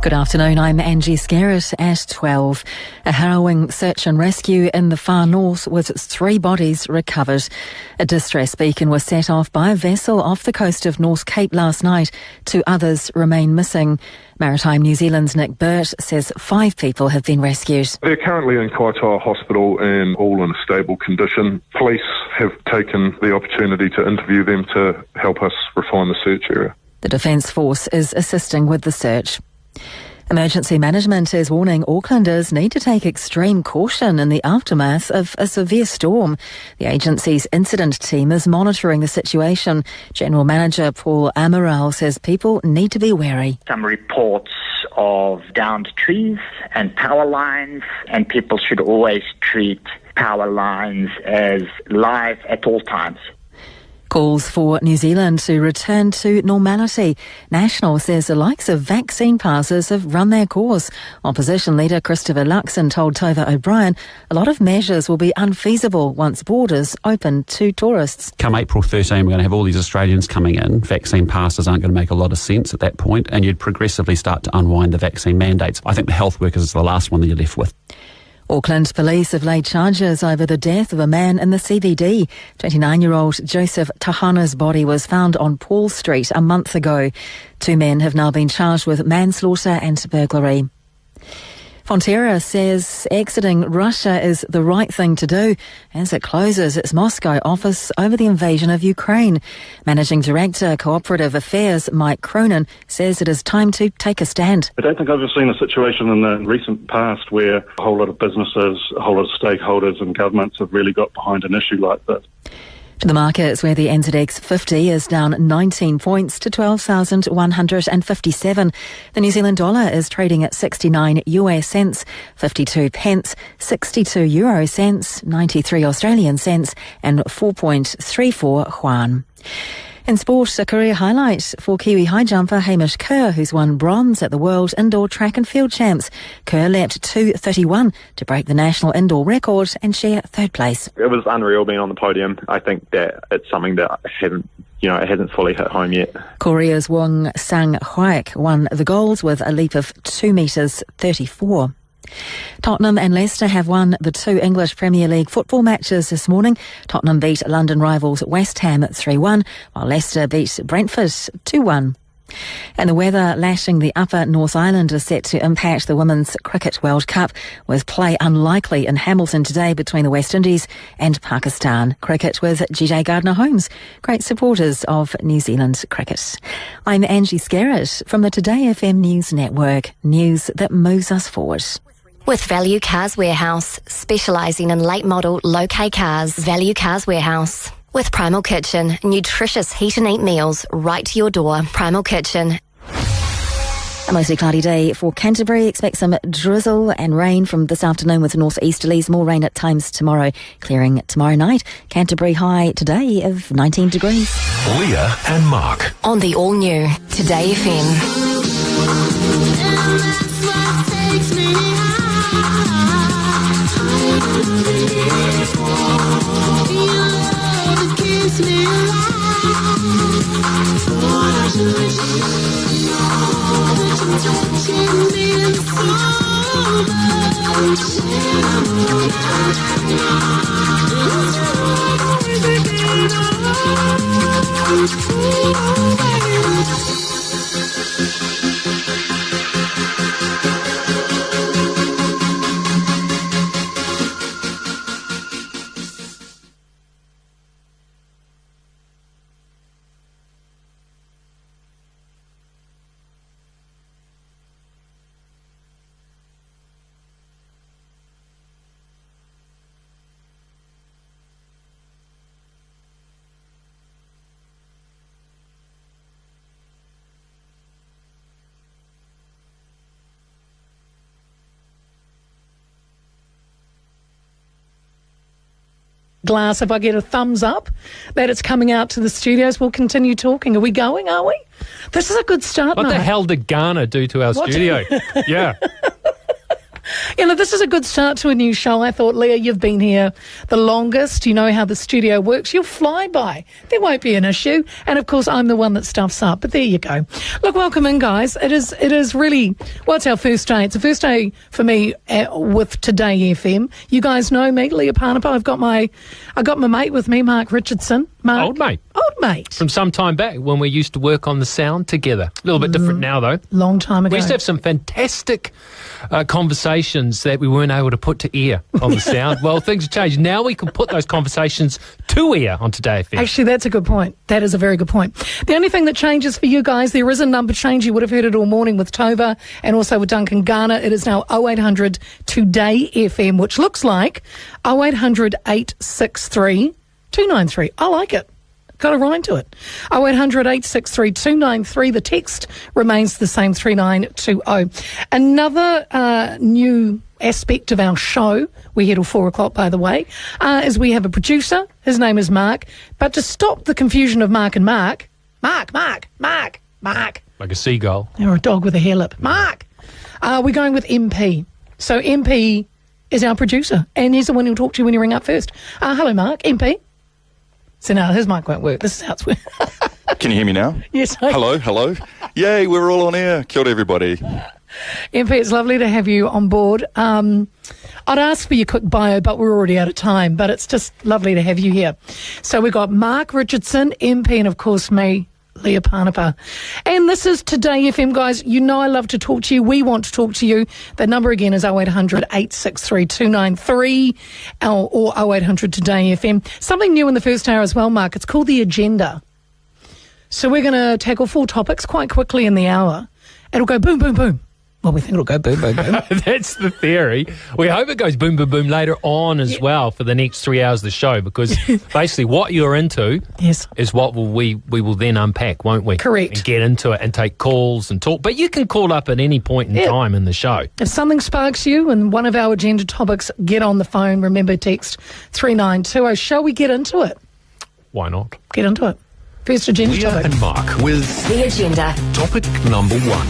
Good afternoon, I'm Angie Scarrett at 12. A harrowing search and rescue in the far north with 3 bodies recovered. A distress beacon was set off by a vessel off the coast of North Cape last night. 2 others remain missing. Maritime New Zealand's Nick Burt says 5 people have been rescued. They're currently in Kaitoa Hospital and all in a stable condition. Police have taken the opportunity to interview them to help us refine the search area. The Defence Force is assisting with the search. Emergency management is warning Aucklanders need to take extreme caution in the aftermath of a severe storm. The agency's incident team is monitoring the situation. General Manager Paul Amaral says people need to be wary. Some reports of downed trees and power lines, and people should always treat power lines as live at all times. Calls for New Zealand to return to normality. National says the likes of vaccine passes have run their course. Opposition leader Christopher Luxon told Tova O'Brien a lot of measures will be unfeasible once borders open to tourists. Come April 13, we're going to have all these Australians coming in. Vaccine passes aren't going to make a lot of sense at that point, and you'd progressively start to unwind the vaccine mandates. I think the health workers is the last one that you're left with. Auckland police have laid charges over the death of a man in the CBD. 29-year-old Joseph Tahana's body was found on Paul Street a month ago. 2 men have now been charged with manslaughter and burglary. Fonterra says exiting Russia is the right thing to do as it closes its Moscow office over the invasion of Ukraine. Managing Director, Cooperative Affairs, Mike Cronin, says it is time to take a stand. I don't think I've ever seen a situation in the recent past where a whole lot of businesses, a whole lot of stakeholders and governments have really got behind an issue like this. To the markets, where the NZX 50 is down 19 points to 12,157. The New Zealand dollar is trading at 69 US cents, 52 pence, 62 euro cents, 93 Australian cents and 4.34 yuan. In sport, a career highlight for Kiwi high jumper Hamish Kerr, who's won bronze at the World Indoor Track and Field Champs. Kerr leapt 2:31 to break the national indoor record and share 3rd place. It was unreal being on the podium. I think that it's something that it hasn't fully hit home yet. Korea's Wong Sang-hwaek won the gold with a leap of 2 metres 34. Tottenham and Leicester have won the 2 English Premier League football matches this morning. Tottenham beat London rivals West Ham 3-1, while Leicester beat Brentford 2-1. And the weather lashing the upper North Island is set to impact the Women's Cricket World Cup, with play unlikely in Hamilton today between the West Indies and Pakistan. Cricket with GJ Gardner-Holmes, great supporters of New Zealand cricket. I'm Angie Scarrett from the Today FM News Network, news that moves us forward. With Value Cars Warehouse, specialising in late model, low-K cars. Value Cars Warehouse. With Primal Kitchen, nutritious heat and eat meals right to your door. Primal Kitchen. A mostly cloudy day for Canterbury. Expect some drizzle and rain from this afternoon with northeasterlies. More rain at times tomorrow. Clearing tomorrow night. Canterbury high today of 19 degrees. Leah and Mark. On the all-new Today FM. Glass, if I get a thumbs up that it's coming out to the studios, we'll continue talking. Are we going, are we? This is a good start, What Mark. the hell did Ghana do to our studio? Yeah. This is a good start to a new show. I thought, Leah, you've been here the longest. You know how the studio works. You'll fly by. There won't be an issue. And, of course, I'm the one that stuffs up. But there you go. Look, welcome in, guys. It is really, it's our first day. It's the first day for me with Today FM. You guys know me, Leah Panapa. I got my mate with me, Mark Richardson. Mark. Old mate. Mate. From some time back when we used to work on the sound together. A little bit different now, though. Long time ago. We used to have some fantastic conversations that we weren't able to put to ear on the sound. Well, things have changed. Now we can put those conversations to ear on Today FM. Actually, that's a good point. That is a very good point. The only thing that changes for you guys, there is a number change. You would have heard it all morning with Tova and also with Duncan Garner. It is now 0800 Today FM, which looks like 0800 863 293. I like it. Got a rhyme to it. 0800 863 293. The text remains the same, 3920. Another new aspect of our show, we're here till 4 o'clock, by the way, is we have a producer. His name is Mark. But to stop the confusion of Mark and Mark. Like a seagull. Or a dog with a hair lip. Mark! We're going with MP. So MP is our producer. And he's the one who'll talk to you when you ring up first. Hello, Mark. MP. So now his mic won't work. This is how it's working. Can you hear me now? Yes. Hello. Yay, we're all on air. Kia ora, everybody. MP, it's lovely to have you on board. I'd ask for your quick bio, but we're already out of time. But it's just lovely to have you here. So we've got Mark Richardson, MP, and of course me, Leah Panapa. And this is Today FM, guys. You know I love to talk to you. We want to talk to you. The number again is 0800 863 293 or 0800 Today FM. Something new in the first hour as well, Mark. It's called The Agenda. So we're going to tackle 4 topics quite quickly in the hour. It'll go boom, boom, boom. Well, we think it'll go boom, boom, boom. That's the theory. We hope it goes boom, boom, boom later on as well for the next 3 hours of the show, because basically what you're into is what we will then unpack, won't we? Correct. And get into it and take calls and talk. But you can call up at any point in time in the show. If something sparks you and one of our agenda topics, get on the phone. Remember, text 3920. Shall we get into it? Why not? Get into it. First agenda Leah topic. and Mark with The Agenda. topic number 1.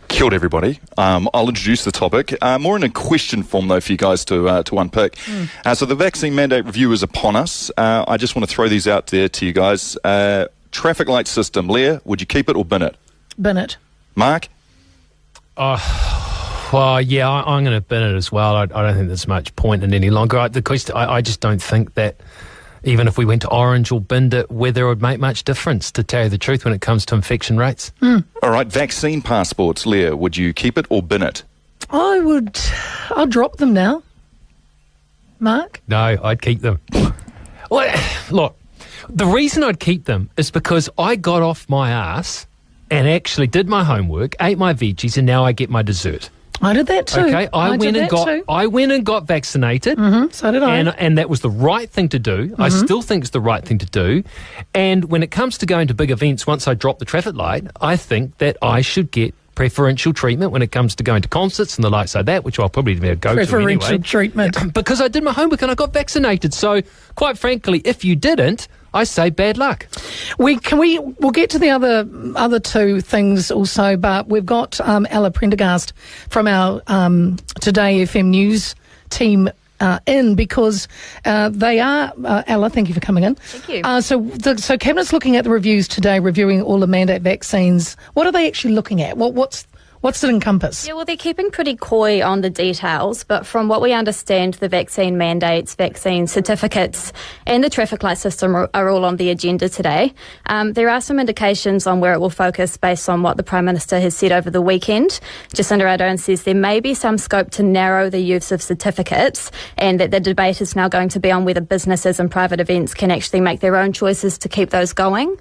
Kia ora, everybody. I'll introduce the topic. More in a question form, though, for you guys to unpick. So the vaccine mandate review is upon us. I just want to throw these out there to you guys. Traffic light system. Leah, would you keep it or bin it? Bin it. Mark? Well, yeah, I'm going to bin it as well. I don't think there's much point in any longer. I just don't think that even if we went to orange or binned it, whether it would make much difference, to tell you the truth, when it comes to infection rates. All right, vaccine passports. Leah, would you keep it or bin it? I'll drop them now. Mark? No, I'd keep them. Well, look, the reason I'd keep them is because I got off my ass and actually did my homework, ate my veggies, and now I get my dessert. I did that too. Okay, I went and got vaccinated. So did I. And that was the right thing to do. I still think it's the right thing to do. And when it comes to going to big events, once I drop the traffic light, I think that I should get preferential treatment when it comes to going to concerts and the likes like that, which I'll probably go to anyway. Preferential treatment. Because I did my homework and I got vaccinated. So, quite frankly, if you didn't, I say bad luck. We'll get to the other 2 things also, but we've got Ella Prendergast from our Today FM News team in, because they are Ella, thank you for coming in. Thank you. So Cabinet's looking at the reviews today, reviewing all the mandate vaccines. What are they actually looking at? What's it encompass? Yeah, well, they're keeping pretty coy on the details, but from what we understand, the vaccine mandates, vaccine certificates, and the traffic light system are all on the agenda today. There are some indications on where it will focus based on what the Prime Minister has said over the weekend. Jacinda Ardern says there may be some scope to narrow the use of certificates, and that the debate is now going to be on whether businesses and private events can actually make their own choices to keep those going.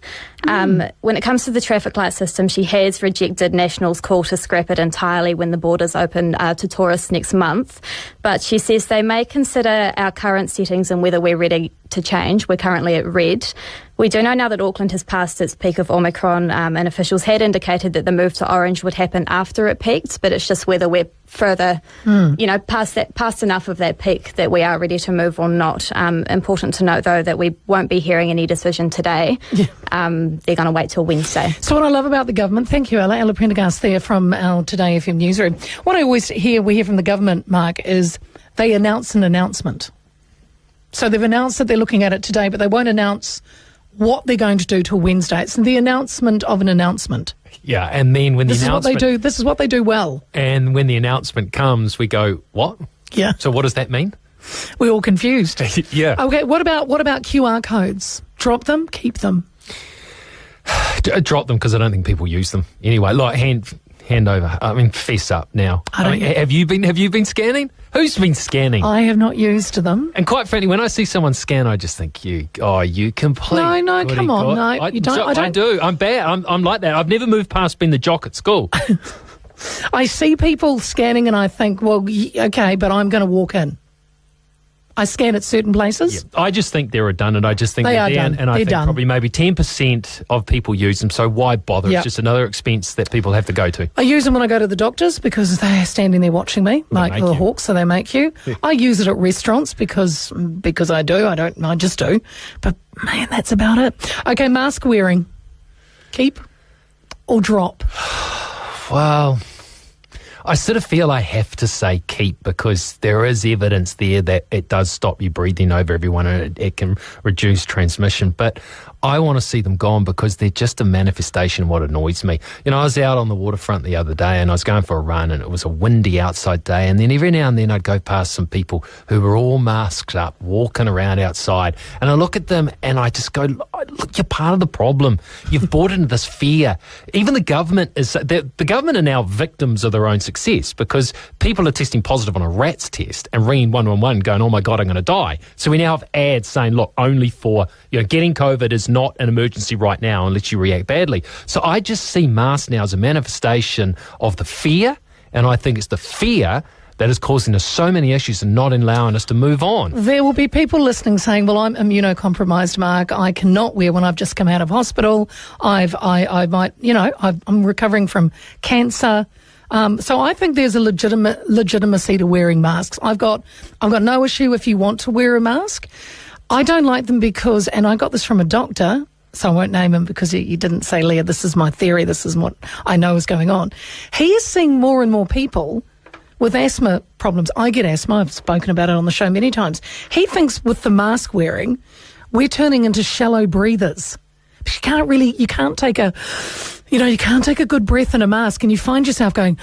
When it comes to the traffic light system, she has rejected National's call to scrap it entirely when the borders open to tourists next month. But she says they may consider our current settings and whether we're ready to change. We're currently at red. We do know now that Auckland has passed its peak of Omicron, and officials had indicated that the move to orange would happen after it peaked, but it's just whether we're further, past enough of that peak that we are ready to move or not. Important to note, though, that we won't be hearing any decision today. Yeah. They're going to wait till Wednesday. So what I love about the government, thank you, Ella Prendergast there from our Today FM newsroom. What I always hear from the government, Mark, is they announce an announcement. So they've announced that they're looking at it today, but they won't announce what they're going to do till Wednesday. It's the announcement of an announcement. Yeah, and then when this is what they do. This is what they do well. And when the announcement comes, we go, what? Yeah. So what does that mean? We're all confused. Yeah. Okay, what about QR codes? Drop them, keep them. Drop them because I don't think people use them. Anyway, like hand over. I mean, fess up now. Have you been scanning? Who's been scanning? I have not used them. And quite frankly, when I see someone scan, I just think you complete. No, come on, no, you don't. I do. I'm bad. I'm like that. I've never moved past being the jock at school. I see people scanning, and I think, well, okay, but I'm going to walk in. I scan at certain places. Yeah, I just think they're redundant. I just think they're there, done. and I think probably maybe 10% of people use them. So why bother? Yep. It's just another expense that people have to go to. I use them when I go to the doctors because they're standing there watching me, like the hawks, so they make you. Yeah. I use it at restaurants because I do. I just do. But man, that's about it. Okay, mask wearing. Keep or drop? Well, I sort of feel I have to say keep because there is evidence there that it does stop you breathing over everyone and it can reduce transmission. But I want to see them gone because they're just a manifestation of what annoys me. You know, I was out on the waterfront the other day and I was going for a run and it was a windy outside day, and then every now and then I'd go past some people who were all masked up, walking around outside, and I look at them and I just go, look, you're part of the problem. You've bought into this fear. Even the government the government are now victims of their own success because people are testing positive on a RATS test and ringing 111 going, oh my God, I'm going to die. So we now have ads saying, look, only for, getting COVID is not an emergency right now unless you react badly. So I just see masks now as a manifestation of the fear, and I think it's the fear that is causing us so many issues and not allowing us to move on. There will be people listening saying, well, I'm immunocompromised, Mark. I cannot wear when I've just come out of hospital. I'm recovering from cancer. So I think there's a legitimacy to wearing masks. I've got no issue if you want to wear a mask. I don't like them because, and I got this from a doctor, so I won't name him because he didn't say, Leah, this is my theory, this is what I know is going on. He is seeing more and more people with asthma problems. I get asthma. I've spoken about it on the show many times. He thinks with the mask wearing, we're turning into shallow breathers. But you can't take a good breath in a mask, and you find yourself going,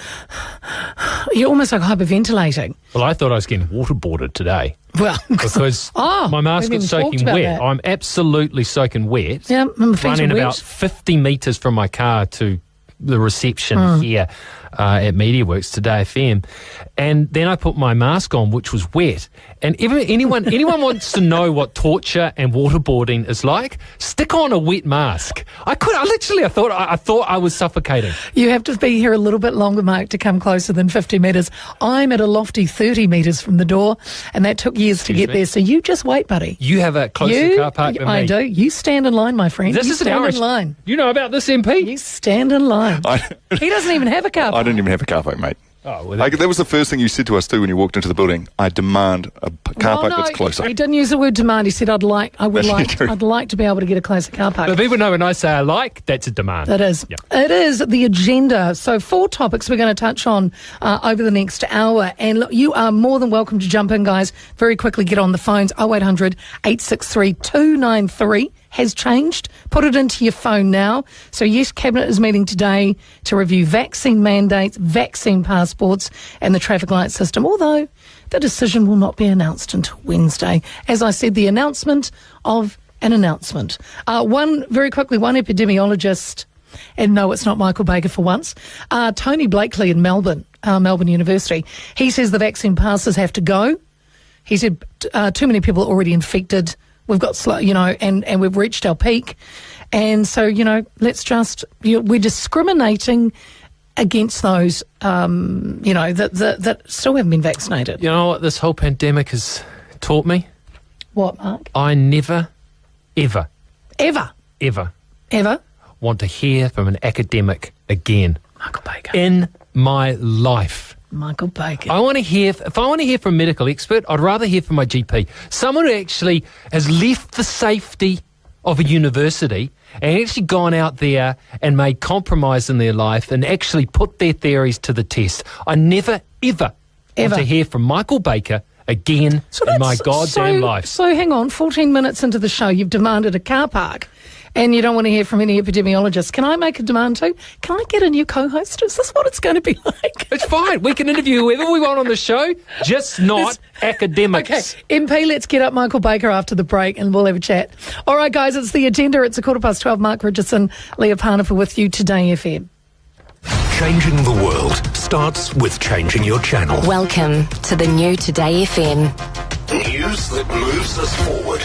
you're almost like hyperventilating. Well, I thought I was getting waterboarded today. Well, because my mask got soaking wet. That. I'm absolutely soaking wet. Yeah, running about 50 metres from my car to the reception here at MediaWorks Today FM, and then I put my mask on, which was wet. And anyone wants to know what torture and waterboarding is like, stick on a wet mask. I thought I was suffocating. You have to be here a little bit longer, Mark, to come closer than 50 metres. I'm at a lofty 30 metres from the door, and that took years to get there. So you just wait, buddy. You have a closer car park than me. I do. You stand in line, my friend. This is stand in line. You know about this, MP? You stand in line. He doesn't even have a car park. I don't even have a car park, mate. Oh, well, that was the first thing you said to us too when you walked into the building. I demand a car park that's closer. He didn't use the word demand. He said, I'd like to be able to get a closer car park. But people know when I say I like, that's a demand. It is. Yeah. It is the agenda. So 4 topics we're going to touch on over the next hour. And look, you are more than welcome to jump in, guys. Very quickly get on the phones. 0800 863 293 has changed. Put it into your phone now. So yes, Cabinet is meeting today to review vaccine mandates, vaccine passports and the traffic light system, although the decision will not be announced until Wednesday. As I said, the announcement of an announcement. One epidemiologist, and no, it's not Michael Baker for once, Tony Blakely in Melbourne University. He says the vaccine passes have to go. He said too many people are already infected. We've got and we've reached our peak. And so, let's just, we're discriminating against those, that still haven't been vaccinated. You know what this whole pandemic has taught me? What, Mark? I never, ever Ever? want to hear from an academic again. Michael Baker. In my life. Michael Baker. If I want to hear from a medical expert, I'd rather hear from my GP. Someone who actually has left the safety of a university and actually gone out there and made compromise in their life and actually put their theories to the test. I never, ever want to hear from Michael Baker again in my goddamn life. So hang on, 14 minutes into the show, you've demanded a car park and you don't want to hear from any epidemiologists. Can I make a demand too? Can I get a new co-host? Is this what it's going to be like? It's fine. We can interview whoever we want on the show, just not academics. Okay, MP, let's get up Michael Baker after the break and we'll have a chat. All right, guys, it's the agenda. It's 12:15. Mark Richardson, Leah Mark with you, Today FM. Changing the world starts with changing your channel. Welcome to the new Today FM. News that moves us forward.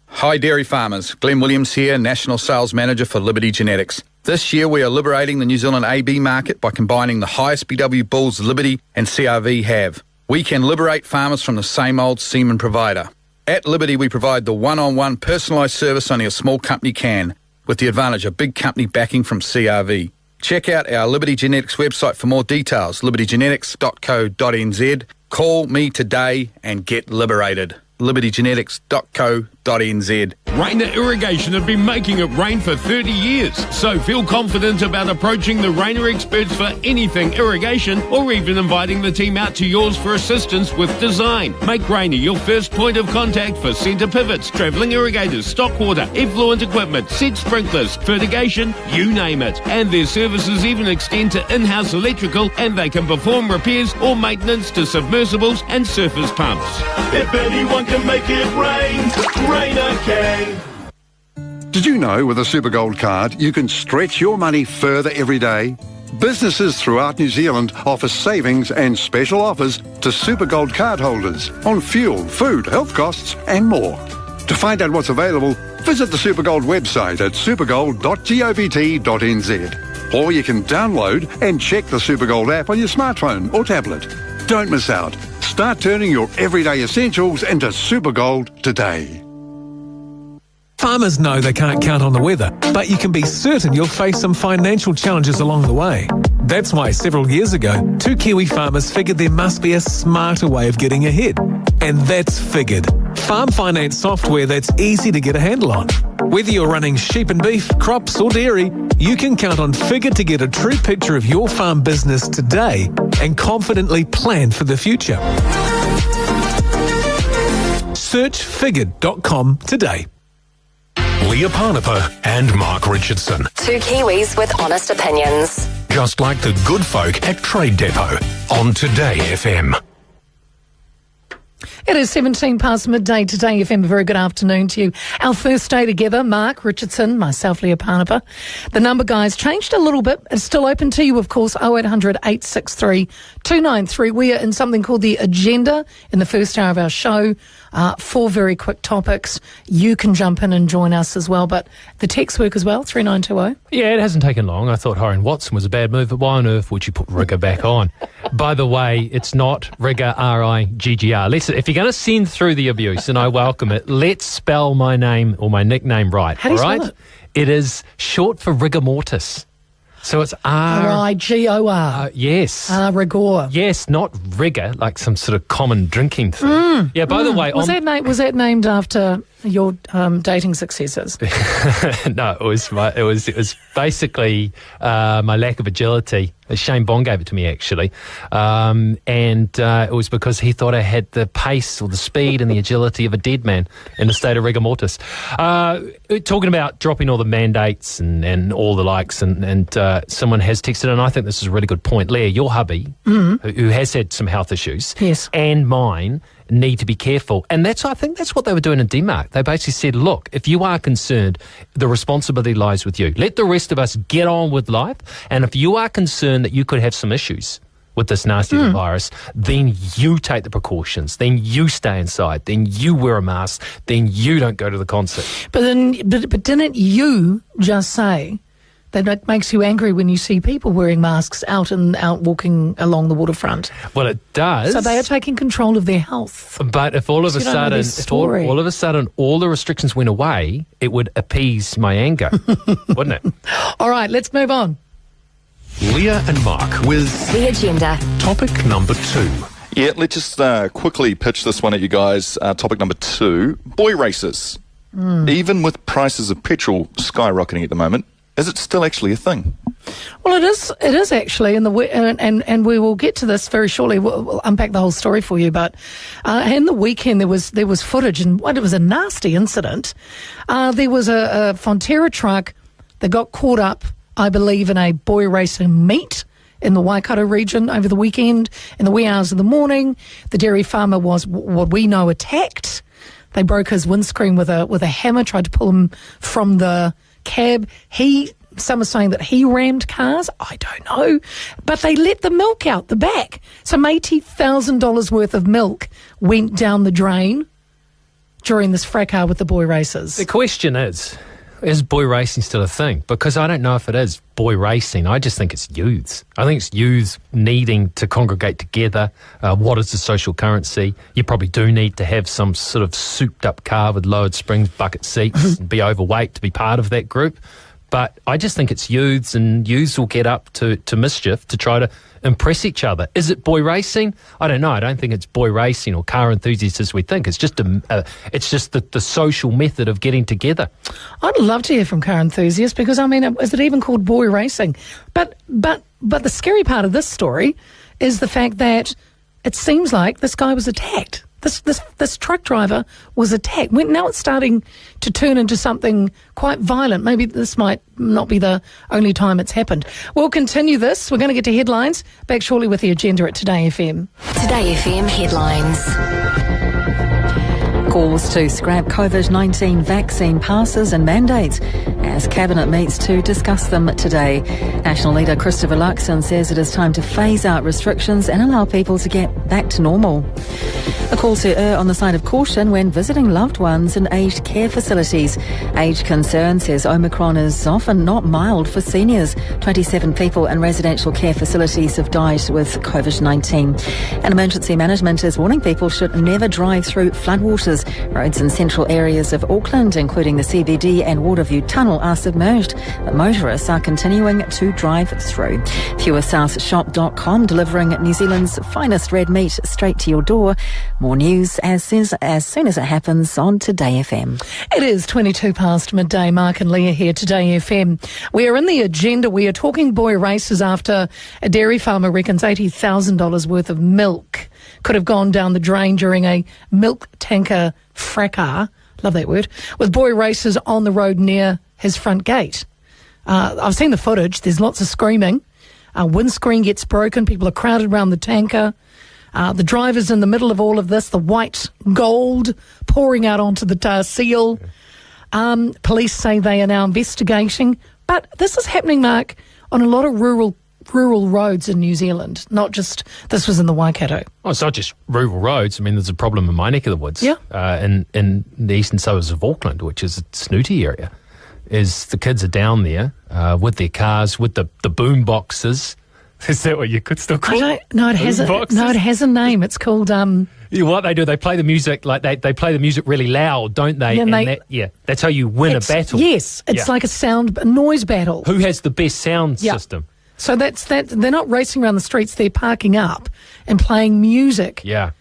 Hi dairy farmers, Glenn Williams here, National Sales Manager for Liberty Genetics. This year we are liberating the New Zealand AB market by combining the highest BW bulls Liberty and CRV have. We can liberate farmers from the same old semen provider. At Liberty we provide the one-on-one personalised service only a small company can, with the advantage of big company backing from CRV. Check out our Liberty Genetics website for more details, libertygenetics.co.nz. Call me today and get liberated. libertygenetics.co.nz. Rainer Irrigation have been making it rain for 30 years, so feel confident about approaching the Rainer experts for anything irrigation or even inviting the team out to yours for assistance with design. Make Rainer your first point of contact for centre pivots, travelling irrigators, stock water, effluent equipment, set sprinklers, fertigation, you name it. And their services even extend to in-house electrical, and they can perform repairs or maintenance to submersibles and surface pumps. If anyone can make it rain, Rainer can. Did you know with a Super Gold card you can stretch your money further every day? Businesses throughout New Zealand offer savings and special offers to Super Gold card holders on fuel, food, health costs and more. To find out what's available, visit the Super Gold website at supergold.govt.nz. Or you can download and check the Super Gold app on your smartphone or tablet. Don't miss out. Start turning your everyday essentials into Super Gold today. Farmers know they can't count on the weather, but you can be certain you'll face some financial challenges along the way. That's why several years ago, two Kiwi farmers figured there must be a smarter way of getting ahead. And that's Figured. Farm finance software that's easy to get a handle on. Whether you're running sheep and beef, crops or dairy, you can count on Figured to get a true picture of your farm business today and confidently plan for the future. Search figured.com today. Leah Mark and Mark Richardson. Two Kiwis with honest opinions. Just like the good folk at Trade Depot on Today FM. It is 17 past midday. Today FM, a very good afternoon to you. Our first day together, Mark Richardson, myself, Leah Mark. The number, guys, changed a little bit. It's still open to you, of course, 0800 863 293. We are in something called the agenda in the first hour of our show. 4 very quick topics. You can jump in and join us as well, but the text work as well, 3920. Yeah, it hasn't taken long. I thought Hiron Watson was a bad move, but why on earth would you put Rigger back on? By the way, it's not Rigger, R-I-G-G-R. Listen, if you're going to send through the abuse, and I welcome it, let's spell my name or my nickname right. How do you spell it? It is short for rigor mortis. So it's R-I-G-O-R. Yes. Rigor. Yes, not rigor, like some sort of common drinking thing. Yeah, by the way... Was that named after your dating successes? No, it was basically my lack of agility. Shane Bond gave it to me, actually. And it was because he thought I had the pace or the speed and the agility of a dead man in a state of rigor mortis. Talking about dropping all the mandates and all the likes, and someone has texted, and I think this is a really good point. Leah, your hubby, who has had some health issues, yes, and mine, need to be careful. And I think that's what they were doing in Denmark. They basically said, look, if you are concerned, the responsibility lies with you. Let the rest of us get on with life. And if you are concerned that you could have some issues with this nasty virus, then you take the precautions. Then you stay inside. Then you wear a mask. Then you don't go to the concert. But didn't you just say that it makes you angry when you see people wearing masks out walking along the waterfront. Well, it does. So they are taking control of their health. But if all of a sudden, all the restrictions went away, it would appease my anger, wouldn't it? All right, let's move on. Leah and Mark with The Agenda. topic number 2. Yeah, let's just quickly pitch this one at you guys. Topic number 2, boy races. Even with prices of petrol skyrocketing at the moment, is it still actually a thing? Well, it is. It is actually, and we will get to this very shortly. We'll unpack the whole story for you. But in the weekend, there was footage, and it was a nasty incident. There was a Fonterra truck that got caught up, I believe, in a boy racing meet in the Waikato region over the weekend. In the wee hours of the morning, the dairy farmer was what we know attacked. They broke his windscreen with a hammer, tried to pull him from the cab. Some are saying that he rammed cars. I don't know. But they let the milk out the back. Some $80,000 worth of milk went down the drain during this fracas with the boy races. The question is boy racing still a thing? Because I don't know if it is boy racing. I just think it's youths. I think it's youths needing to congregate together. What is the social currency? You probably do need to have some sort of souped up car with lowered springs, bucket seats, and be overweight to be part of that group. But I just think it's youths, and youths will get up to mischief to try to impress each other. Is it boy racing? I don't know. I don't think it's boy racing or car enthusiasts as we think. It's just the social method of getting together. I'd love to hear from car enthusiasts, because, I mean, is it even called boy racing? But the scary part of this story is the fact that it seems like this guy was attacked. This truck driver was attacked. Now it's starting to turn into something quite violent. Maybe this might not be the only time it's happened. We'll continue this. We're going to get to headlines. Back shortly with the agenda at Today FM. Today FM headlines. Calls to scrap COVID-19 vaccine passes and mandates as Cabinet meets to discuss them today. National leader Christopher Luxon says it is time to phase out restrictions and allow people to get back to normal. A call to err on the side of caution when visiting loved ones in aged care facilities. Age Concern says Omicron is often not mild for seniors. 27 people in residential care facilities have died with COVID-19. And emergency management is warning people should never drive through floodwaters. Roads in central areas of Auckland, including the CBD and Waterview Tunnel, are submerged, but motorists are continuing to drive through. PureSouthShop.com, delivering New Zealand's finest red meat straight to your door. More news as soon as it happens on Today FM. It is 22 past midday. Mark and Leah here, Today FM. We are in the agenda. We are talking boy races after a dairy farmer reckons $80,000 worth of milk could have gone down the drain during a milk tanker fracas. Love that word. With boy races on the road near his front gate. I've seen the footage. There's lots of screaming. Windscreen gets broken. People are crowded around the tanker. The driver's in the middle of all of this, the white gold pouring out onto the tar seal. Police say they are now investigating. But this is happening, Mark, on a lot of rural roads in New Zealand, not just, this was in the Waikato. Oh, it's not just rural roads. I mean, there's a problem in my neck of the woods. Yeah. In the eastern suburbs of Auckland, which is a snooty area, is the kids are down there with their cars, with the boom boxes. Is that what you could still call it? No, it has a name. It's called... What they do, they play the music, like they play the music really loud, don't they? Yeah, that's how you win a battle. Yes, it's like a noise battle. Who has the best sound system? So that's that. They're not racing around the streets, they're parking up and playing music. Yeah.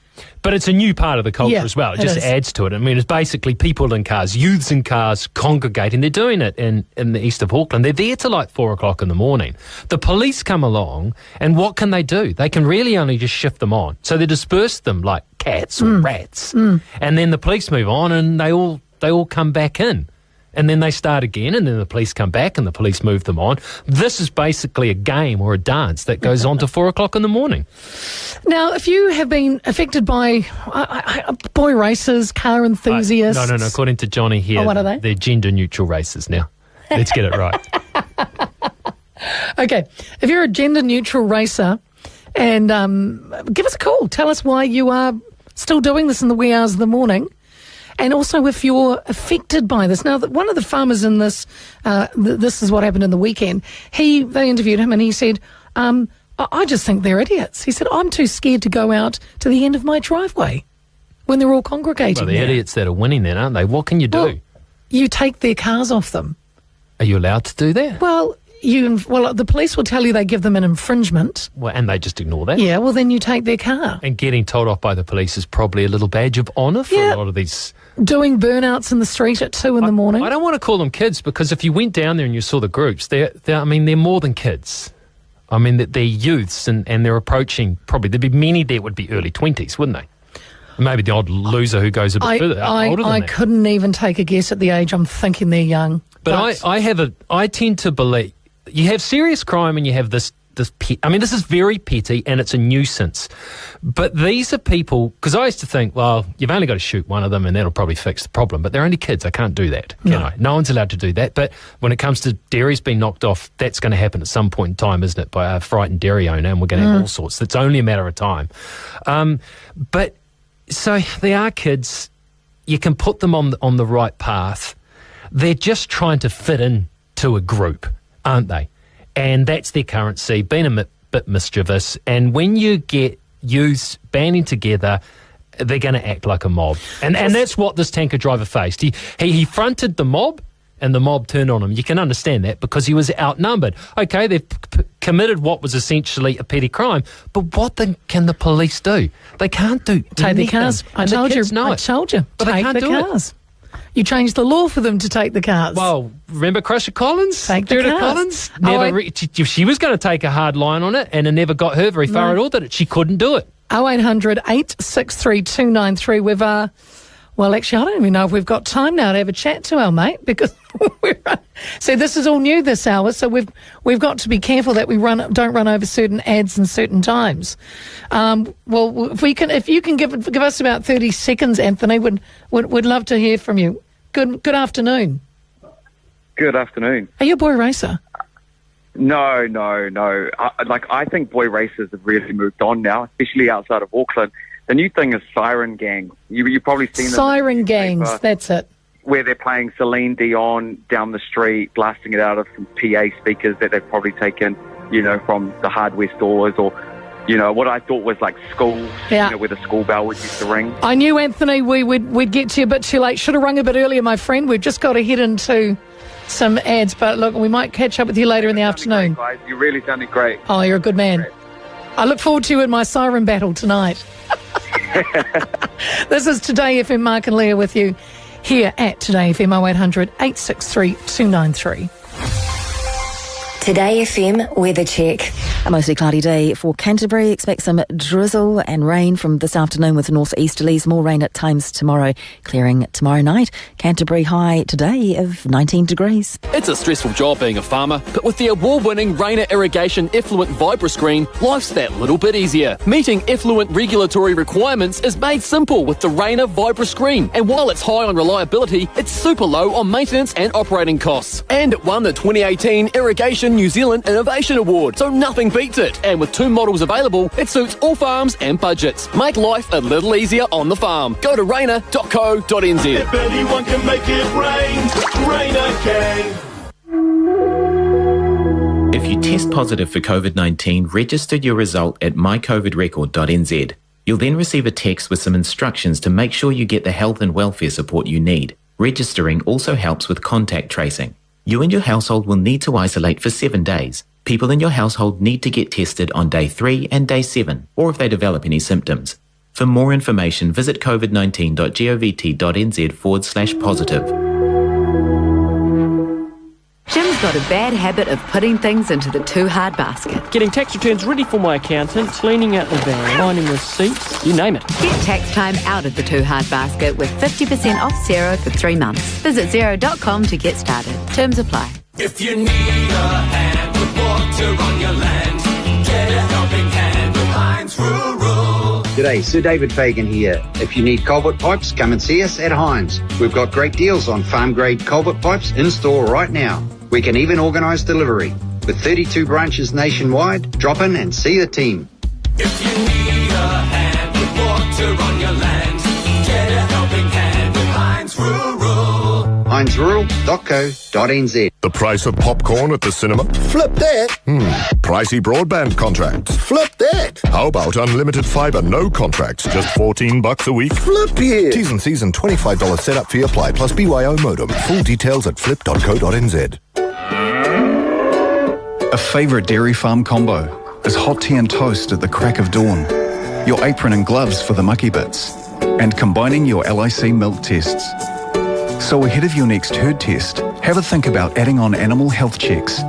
But it's a new part of the culture as well. It just adds to it. I mean, it's basically people in cars, youths in cars congregating. They're doing it in the east of Auckland. They're there till like 4 o'clock in the morning. The police come along, and what can they do? They can really only just shift them on. So they disperse them like cats or rats. And then the police move on, and they all come back in. And then they start again, and then the police come back and the police move them on. This is basically a game or a dance that goes on to 4 o'clock in the morning. Now, if you have been affected by boy races, car enthusiasts... No. According to Johnny here, what are they? They're gender-neutral races now. Let's get it right. Okay. If you're a gender-neutral racer, and give us a call. Tell us why you are still doing this in the wee hours of the morning. And also if you're affected by this. Now, one of the farmers in this, this is what happened in the weekend, they interviewed him and he said, I just think they're idiots. He said, I'm too scared to go out to the end of my driveway when they're all congregating Well, the idiots that are winning then, aren't they? What can you do? Well, you take their cars off them. Are you allowed to do that? Well, the police will tell you they give them an infringement. Well, and they just ignore that. Yeah, well, then you take their car. And getting told off by the police is probably a little badge of honour for a lot of these. Doing burnouts in the street at 2 in the morning. I don't want to call them kids because if you went down there and you saw the groups, they're more than kids. I mean, they're youths and they're approaching, probably, there'd be many there would be early 20s, wouldn't they? Maybe the odd loser who goes a bit further, older than I that. couldn't even take a guess at the age. I'm thinking they're young. But I tend to believe you have serious crime and you have this this is very petty and it's a nuisance. But these are people, because I used to think, well, you've only got to shoot one of them and that'll probably fix the problem. But they're only kids. I can't do that, can I? No one's allowed to do that. But when it comes to dairies being knocked off, that's going to happen at some point in time, isn't it, by a frightened dairy owner, and we're going to have all sorts. It's only a matter of time. But so they are kids. You can put them on the right path. They're just trying to fit in to a group, aren't they? And that's their currency, being a bit mischievous. And when you get youths banding together, they're going to act like a mob. And that's what this tanker driver faced. He fronted the mob, and the mob turned on him. You can understand that because he was outnumbered. Okay, they've committed what was essentially a petty crime, but what can the police do? They can't do Take anything. the cars. I And the told kids you. know I it. told you. But they Take can't the do it. cars. You changed the law for them to take the cars. Well, remember Crusher Collins? Take the Judith cars. Collins? She was going to take a hard line on it, and it never got her very far at all, did it? She couldn't do it. 0800 863 293. We've, well, actually, I don't even know if we've got time now to have a chat to our mate because so this is all new this hour. So we've got to be careful that we don't run over certain ads and certain times. Well, if you can give us about 30 seconds, Anthony, we'd love to hear from you. Good afternoon. Good afternoon. Are you a boy racer? No. I think boy racers have really moved on now, especially outside of Auckland. The new thing is siren gang. You've probably seen them. Siren gangs, that's it. Where they're playing Celine Dion down the street, blasting it out of some PA speakers that they've probably taken, from the hardware stores or, what I thought was like schools, where the school bell would used to ring. I knew, Anthony, we'd get to you a bit too late. Should have rung a bit earlier, my friend. We've just got to head into some ads, but look, we might catch up with you later in the afternoon. Great, guys. You really sounded great. Oh, you're a good man. Great. I look forward to you in my siren battle tonight. This is Today FM, Mark and Leah with you here at Today FM 0800 863 293. Today FM weather check. A mostly cloudy day for Canterbury. Expect some drizzle and rain from this afternoon with northeasterlies. More rain at times tomorrow. Clearing tomorrow night. Canterbury high today of 19 degrees. It's a stressful job being a farmer, but with the award-winning Rainer Irrigation Effluent Vibra Screen, life's that little bit easier. Meeting effluent regulatory requirements is made simple with the Rainer Vibra Screen, and while it's high on reliability, it's super low on maintenance and operating costs. And it won the 2018 Irrigation New Zealand Innovation Award, so nothing beats it. And with 2 models available, it suits all farms and budgets. Make life a little easier on the farm. Go to rainer.co.nz. If anyone can make it rain, Rainer can. If you test positive for COVID-19, register your result at mycovidrecord.nz. You'll then receive a text with some instructions to make sure you get the health and welfare support you need. Registering also helps with contact tracing. You and your household will need to isolate for 7 days. People in your household need to get tested on day 3 and day 7, or if they develop any symptoms. For more information, visit covid19.govt.nz/positive. Jim's got a bad habit of putting things into the too hard basket. Getting tax returns ready for my accountant, cleaning out the van, finding receipts, you name it. Get tax time out of the too hard basket with 50% off Xero for 3 months. Visit Xero.com to get started. Terms apply. If you need a hand with water on your land, get a helping hand with Heinz Rural. G'day, Sir David Fagan here. If you need culvert pipes, come and see us at Heinz. We've got great deals on farm-grade culvert pipes in store right now. We can even organise delivery. With 32 branches nationwide, drop in and see the team. If you need a hand with water on your land, get a helping hand with Heinz. hinesrural.co.nz. The price of popcorn at the cinema? Flip that. Pricey broadband contracts? Flip that. How about unlimited fibre, no contracts, just $14 a week? Flip yeah. T's and C's and $25 setup fee apply plus BYO modem. Full details at flip.co.nz. A favourite dairy farm combo is hot tea and toast at the crack of dawn, your apron and gloves for the mucky bits, and combining your LIC milk tests. So ahead of your next herd test, have a think about adding on animal health checks.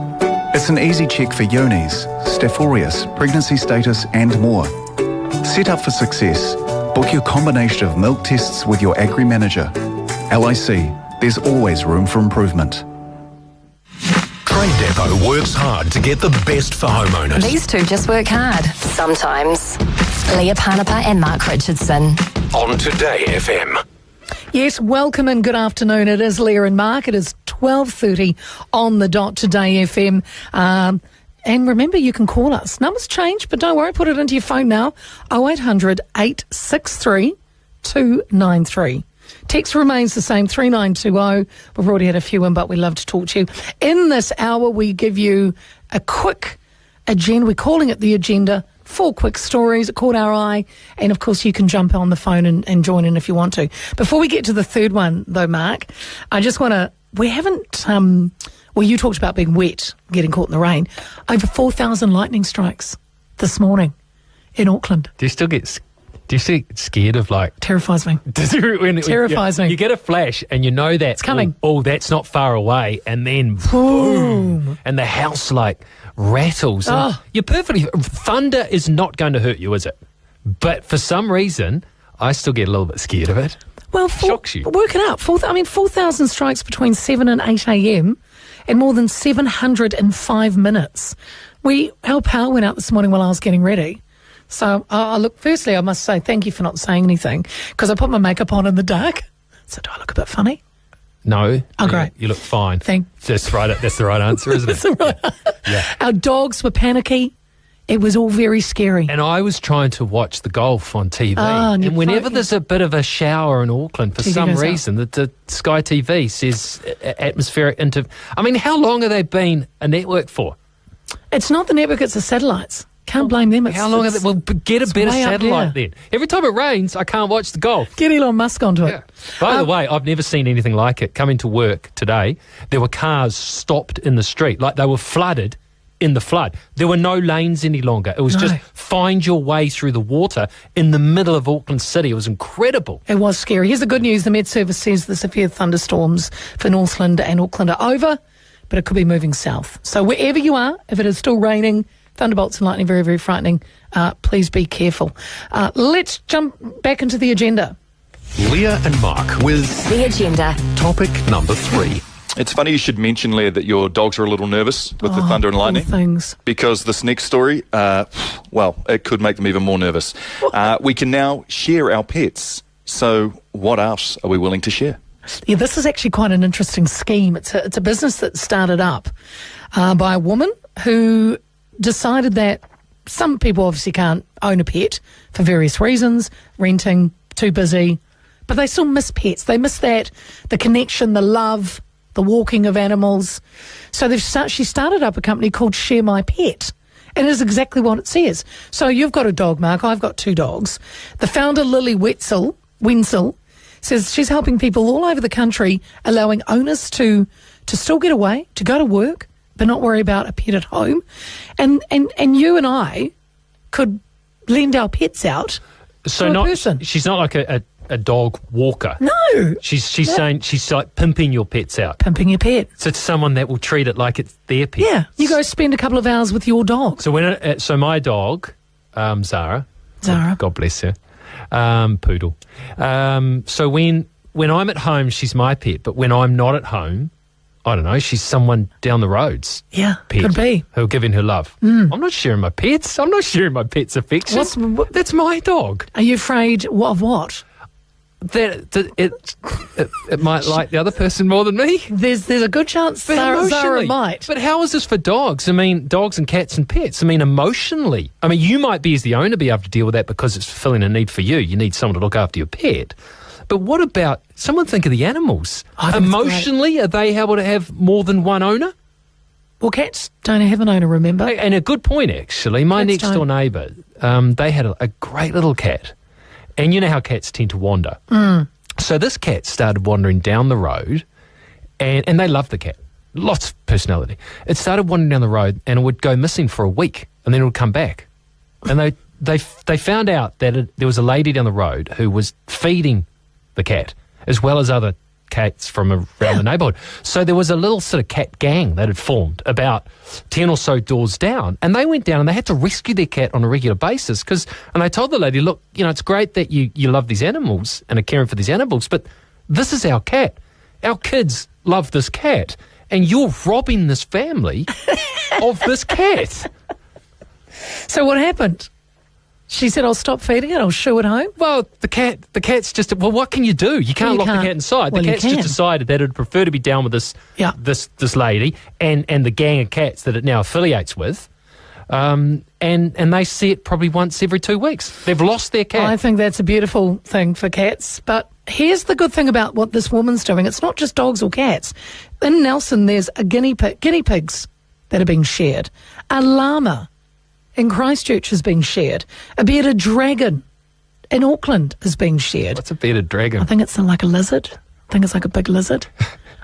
It's an easy check for yonis, Staph aureus, pregnancy status and more. Set up for success. Book your combination of milk tests with your agri manager. LIC, there's always room for improvement. Trade Depot works hard to get the best for homeowners. These two just work hard. Sometimes. Leah Panapa and Mark Richardson. On Today FM. Yes, welcome and good afternoon. It is Leah and Mark. It is 12:30 on the dot Today FM. And remember, you can call us. Numbers change, but don't worry, put it into your phone now. 0800 863 293. Text remains the same, 3920. We've already had a few in, but we love to talk to you. In this hour, we give you a quick agenda. We're calling it the agenda. 4 quick stories that caught our eye. And, of course, you can jump on the phone and join in if you want to. Before we get to the third one, though, Mark, I just want to... We haven't... well, you talked about being wet, getting caught in the rain. Over 4,000 lightning strikes this morning in Auckland. Do you still get scared of like... Terrifies me. Terrifies me. You get a flash and you know that... It's coming. Oh, that's not far away. And then boom. And the house like rattles. Oh. You're perfectly... Thunder is not going to hurt you, is it? But for some reason, I still get a little bit scared of it. Well, shocks you. Work it out. 4,000 strikes between 7 and 8 a.m. and more than 705 minutes. Our power went out this morning while I was getting ready. So, firstly, I must say thank you for not saying anything because I put my makeup on in the dark. So, do I look a bit funny? No. Oh, great. You look fine. That's right. That's the right answer, isn't it? That's the right. Yeah. Our dogs were panicky. It was all very scary. And I was trying to watch the golf on TV. And whenever there's a bit of a shower in Auckland, for some reason, the Sky TV says atmospheric I mean, how long have they been a network for? It's not the network, it's the satellites. Can't blame them. How long are they? Well, get a better satellite then. Every time it rains, I can't watch the golf. Get Elon Musk onto it. By the way, I've never seen anything like it. Coming to work today, there were cars stopped in the street, like they were flooded in the flood. There were no lanes any longer. It was just find your way through the water in the middle of Auckland City. It was incredible. It was scary. Here's the good news. The Met Service says the severe thunderstorms for Northland and Auckland are over, but it could be moving south. So wherever you are, if it is still raining, thunderbolts and lightning, very, very frightening. Please be careful. Let's jump back into the agenda. Leah and Mark with The Agenda. Topic number 3. It's funny you should mention, Leah, that your dogs are a little nervous with the thunder and lightning. Things. Because this next story, it could make them even more nervous. We can now share our pets. So what else are we willing to share? Yeah, this is actually quite an interesting scheme. It's a business that started up by a woman who decided that some people obviously can't own a pet for various reasons, renting, too busy, but they still miss pets. They miss the connection, the love, the walking of animals. So she started up a company called Share My Pet. And it is exactly what it says. So you've got a dog, Mark. I've got 2 dogs. The founder, Lily Wenzel, says she's helping people all over the country, allowing owners to still get away, to go to work, but not worry about a pet at home. And you and I could lend our pets out to a person. She's not like a dog walker. No. She's saying she's like pimping your pets out. Pimping your pet. So to someone that will treat it like it's their pet. Yeah. You go spend a couple of hours with your dog. So so my dog, Zara. God bless her. Poodle. So when I'm at home, she's my pet. But when I'm not at home, I don't know, she's someone down the road's pet. Could be. Who'll give in her love. I'm not sharing my pets. I'm not sharing my pet's affection. That's my dog. Are you afraid of what? That it might like the other person more than me. There's a good chance Zara might. But how is this for dogs? I mean, dogs and cats and pets. I mean, emotionally. I mean, you might be, as the owner, be able to deal with that because it's fulfilling a need for you. You need someone to look after your pet. But what about, someone think of the animals. I think it's Emotionally, are they able to have more than one owner? Well, cats don't have an owner, remember? And a good point, actually. My Cats next door neighbour, they had a great little cat. And you know how cats tend to wander. So this cat started wandering down the road, and they loved the cat. Lots of personality. It started wandering down the road, and it would go missing for a week, and then it would come back. And they found out that there was a lady down the road who was feeding the cat, as well as other cats from around the neighbourhood. So there was a little sort of cat gang that had formed about 10 or so doors down, and they went down and they had to rescue their cat on a regular basis and they told the lady, look, it's great that you love these animals and are caring for these animals, but this is our cat. Our kids love this cat, and you're robbing this family of this cat. So what happened? She said, I'll stop feeding it, I'll shoo it home. Well, the cat's just, well, what can you do? You can't lock the cat inside. Well, the cat's just decided that it'd prefer to be down with this lady and the gang of cats that it now affiliates with. And they see it probably once every 2 weeks. They've lost their cat. I think that's a beautiful thing for cats. But here's the good thing about what this woman's doing. It's not just dogs or cats. In Nelson, there's a guinea pigs that are being shared. A llama in Christchurch is being shared. A bearded dragon in Auckland is being shared. What's a bearded dragon? I think it's like a lizard. I think it's like a big lizard.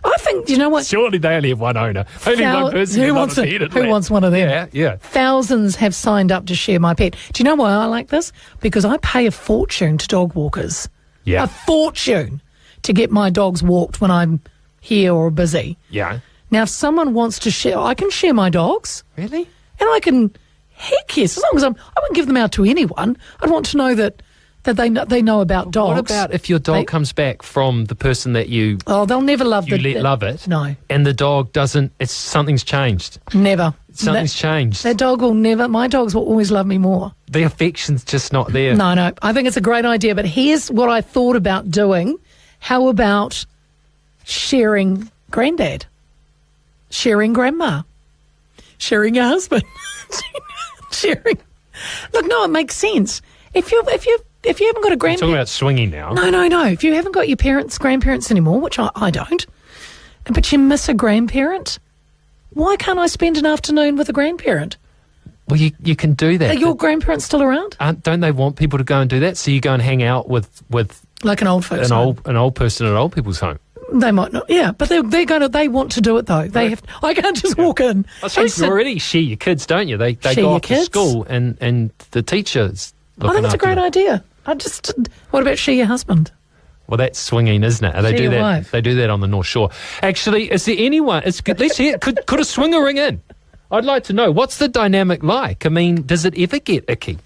I think, you know what? Surely they only have one owner. Only one person who wants one of them? Yeah. Thousands have signed up to share my pet. Do you know why I like this? Because I pay a fortune to dog walkers. Yeah. A fortune to get my dogs walked when I'm here or busy. Yeah. Now, if someone wants to share, I can share my dogs. Really? And I can, heck yes, as long as I wouldn't give them out to anyone. I'd want to know that they know about dogs. What about if your dog comes back from the person that you... Oh, they'll never love love it. No. And the dog doesn't... Something's changed. Never. Something's changed. That dog will never... My dogs will always love me more. The affection's just not there. No. I think it's a great idea. But here's what I thought about doing. How about sharing granddad? Sharing grandma? Sharing your husband? Sharing... Look, no, it makes sense. If you haven't got a grandparent... You're talking about swinging now. No. If you haven't got your grandparents anymore, which I don't, but you miss a grandparent, why can't I spend an afternoon with a grandparent? Well, you can do that. Are your grandparents still around? Don't they want people to go and do that? So you go and hang out with like an old folks an old person at an old people's home. They might not, yeah, but they want to do it though. They have. I can't just walk in. I suppose you already share your kids, don't you? They go off to school and the teachers. I think it's a great idea. What about share your husband? Well, that's swinging, isn't it? They do that. Wife. They do that on the North Shore. Actually, is there anyone? Let's hear. Could a swinger ring in? I'd like to know what's the dynamic like. I mean, does it ever get icky?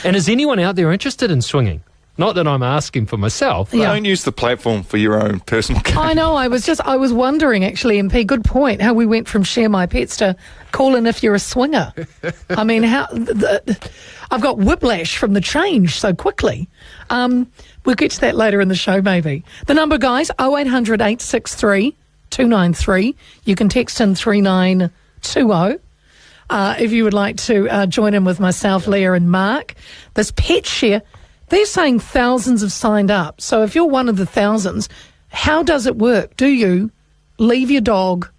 And is anyone out there interested in swinging? Not that I'm asking for myself. Yeah. Don't use the platform for your own personal gain. I know. I was wondering, actually, MP, good point, how we went from share my pets to call in if you're a swinger. I mean, I've got whiplash from the change so quickly. We'll get to that later in the show, maybe. The number, guys, 0800 863 293. You can text in 3920. If you would like to join in with myself, Leah and Mark. This pet share... They're saying thousands have signed up. So if you're one of the thousands, how does it work? Do you leave your dog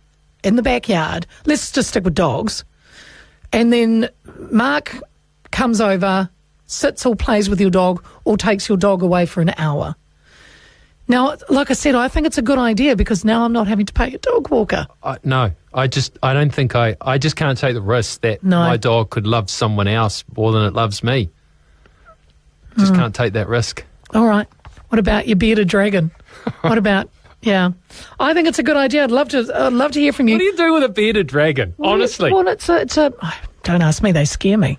in the backyard? Let's just stick with dogs. And then Mark comes over, sits or plays with your dog, or takes your dog away for an hour. Now, like I said, I think it's a good idea because now I'm not having to pay a dog walker. No, I don't think I just can't take the risk that my dog could love someone else more than it loves me. Just can't take that risk. All right. What about your bearded dragon? What about, yeah. I think it's a good idea. I'd love to hear from you. What do you do with a bearded dragon, honestly? Well, it's a don't ask me, they scare me.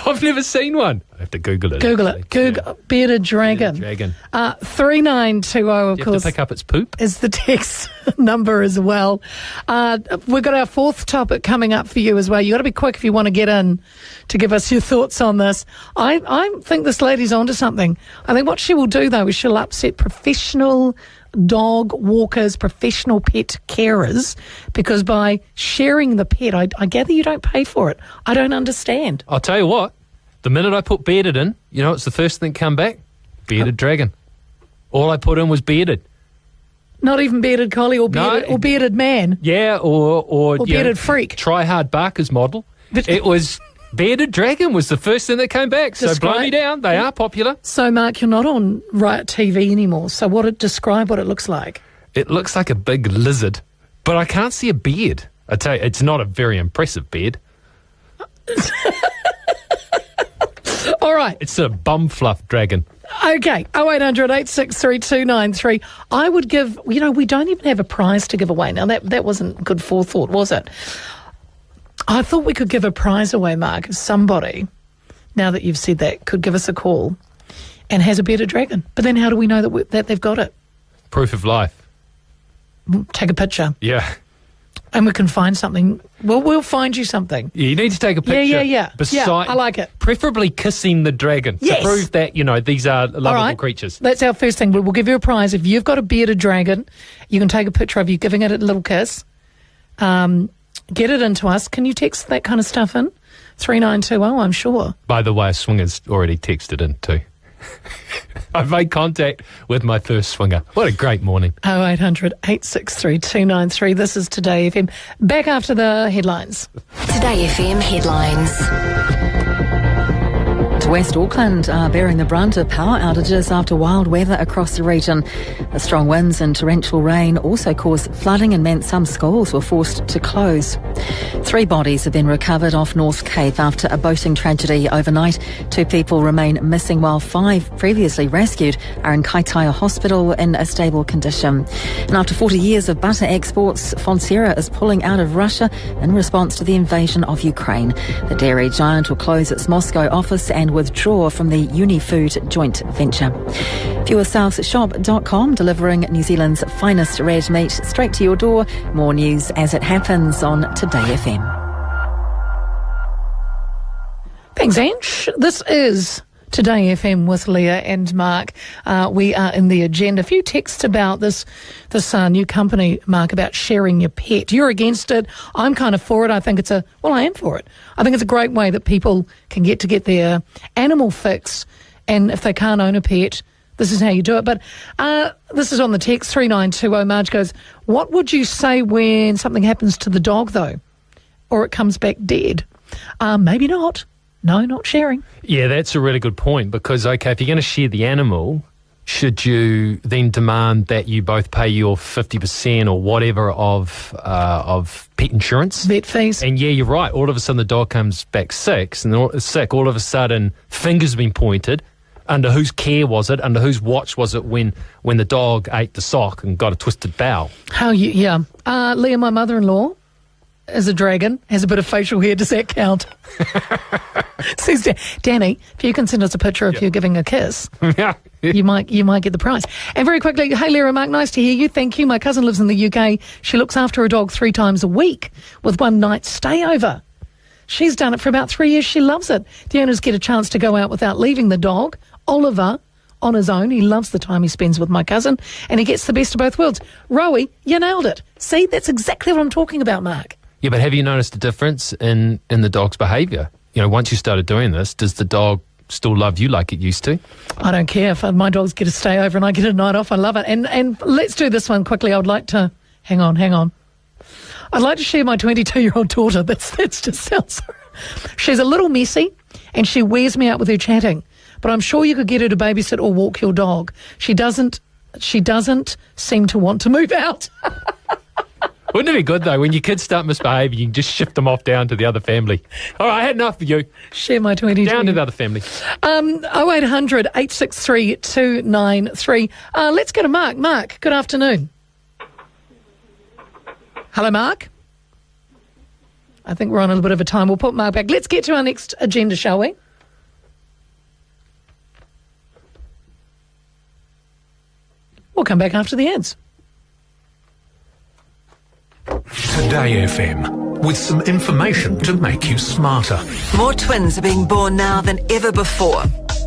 I've never seen one. I have to Google it. Google bearded dragon. 3920, of you course. Have to pick up its poop? Is the text number as well. We've got our fourth topic coming up for you as well. You've got to be quick if you want to get in to give us your thoughts on this. I think this lady's onto something. I think what she will do, though, is she'll upset professional dog walkers, professional pet carers, because by sharing the pet, I gather you don't pay for it. I don't understand. I'll tell you what, the minute I put bearded in, you know what's the first thing come back? Bearded dragon. All I put in was bearded. Not even bearded collie or bearded man. Yeah, or bearded freak. Try Hard Barker's model. It was bearded dragon was the first thing that came back. So blow me down. They are popular. So, Mark, you're not on TV anymore. So describe what it looks like. It looks like a big lizard, but I can't see a beard. I tell you, it's not a very impressive beard. All right. It's a bum fluff dragon. Okay, 0800 863 293. I would give, we don't even have a prize to give away. Now, that wasn't good forethought, was it? I thought we could give a prize away, Mark, if somebody, now that you've said that, could give us a call and has a bearded dragon. But then how do we know that they've got it? Proof of life. Take a picture. Yeah. And we can find something. Well, we'll find you something. Yeah, you need to take a picture. Yeah. I like it. Preferably kissing the dragon to prove that, these are lovable creatures. That's our first thing. We'll give you a prize. If you've got a bearded dragon, you can take a picture of you giving it a little kiss. Get it into us. Can you text that kind of stuff in? 3920, I'm sure. By the way, a swinger's already texted in too. I've made contact with my first swinger. What a great morning. 0800 863 293. This is Today FM. Back after the headlines. Today FM headlines. West Auckland are bearing the brunt of power outages after wild weather across the region. The strong winds and torrential rain also caused flooding and meant some schools were forced to close. 3 bodies have been recovered off North Cape after a boating tragedy overnight. 2 people remain missing while 5 previously rescued are in Kaitaia Hospital in a stable condition. And after 40 years of butter exports, Fonterra is pulling out of Russia in response to the invasion of Ukraine. The dairy giant will close its Moscow office and withdraw from the Unifood joint venture. FuelSouthShop.com, delivering New Zealand's finest red meat straight to your door. More news as it happens on Today FM. Thanks, Ange. This is Today FM with Leah and Mark. We are in the agenda. A few texts about this new company, Mark, about sharing your pet. You're against it. I'm kind of for it. I think I am for it. I think it's a great way that people can get their animal fix. And if they can't own a pet, this is how you do it. But this is on the text 3920. Marge goes, what would you say when something happens to the dog, though? Or it comes back dead? Maybe not. No, not sharing. Yeah, that's a really good point because, if you're going to share the animal, should you then demand that you both pay your 50% or whatever of pet insurance? Vet fees. And yeah, you're right. All of a sudden the dog comes back sick, all of a sudden fingers have been pointed. Under whose care was it? Under whose watch was it when the dog ate the sock and got a twisted bowel? Leah, my mother-in-law, is a dragon, has a bit of facial hair. Does that count? Says Danny, if you can send us a picture of you giving a kiss, you might get the prize. And very quickly, hey Leah Mark, nice to hear you. Thank you. My cousin lives in the UK. She looks after her dog 3 times a week with 1 night stay over. She's done it for about 3 years. She loves it. The owners get a chance to go out without leaving the dog. Oliver, on his own, he loves the time he spends with my cousin, and he gets the best of both worlds. Rowie, you nailed it. See, that's exactly what I'm talking about, Mark. Yeah, but have you noticed a difference in the dog's behaviour? Once you started doing this, does the dog still love you like it used to? I don't care. If my dogs get to stay over and I get a night off, I love it. And let's do this one quickly. I would like to... Hang on. I'd like to share my 22-year-old daughter. That's just sounds... She's a little messy and she wears me out with her chatting. But I'm sure you could get her to babysit or walk your dog. She doesn't seem to want to move out. Wouldn't it be good, though, when your kids start misbehaving, you can just shift them off down to the other family? All right, I had enough of you. Share my 22. Down to the other family. 0800 863 293. Let's go to Mark. Mark, good afternoon. Hello, Mark. I think we're on a little bit of a time. We'll put Mark back. Let's get to our next agenda, shall we? We'll come back after the ads. Today FM, with some information to make you smarter. More twins are being born now than ever before.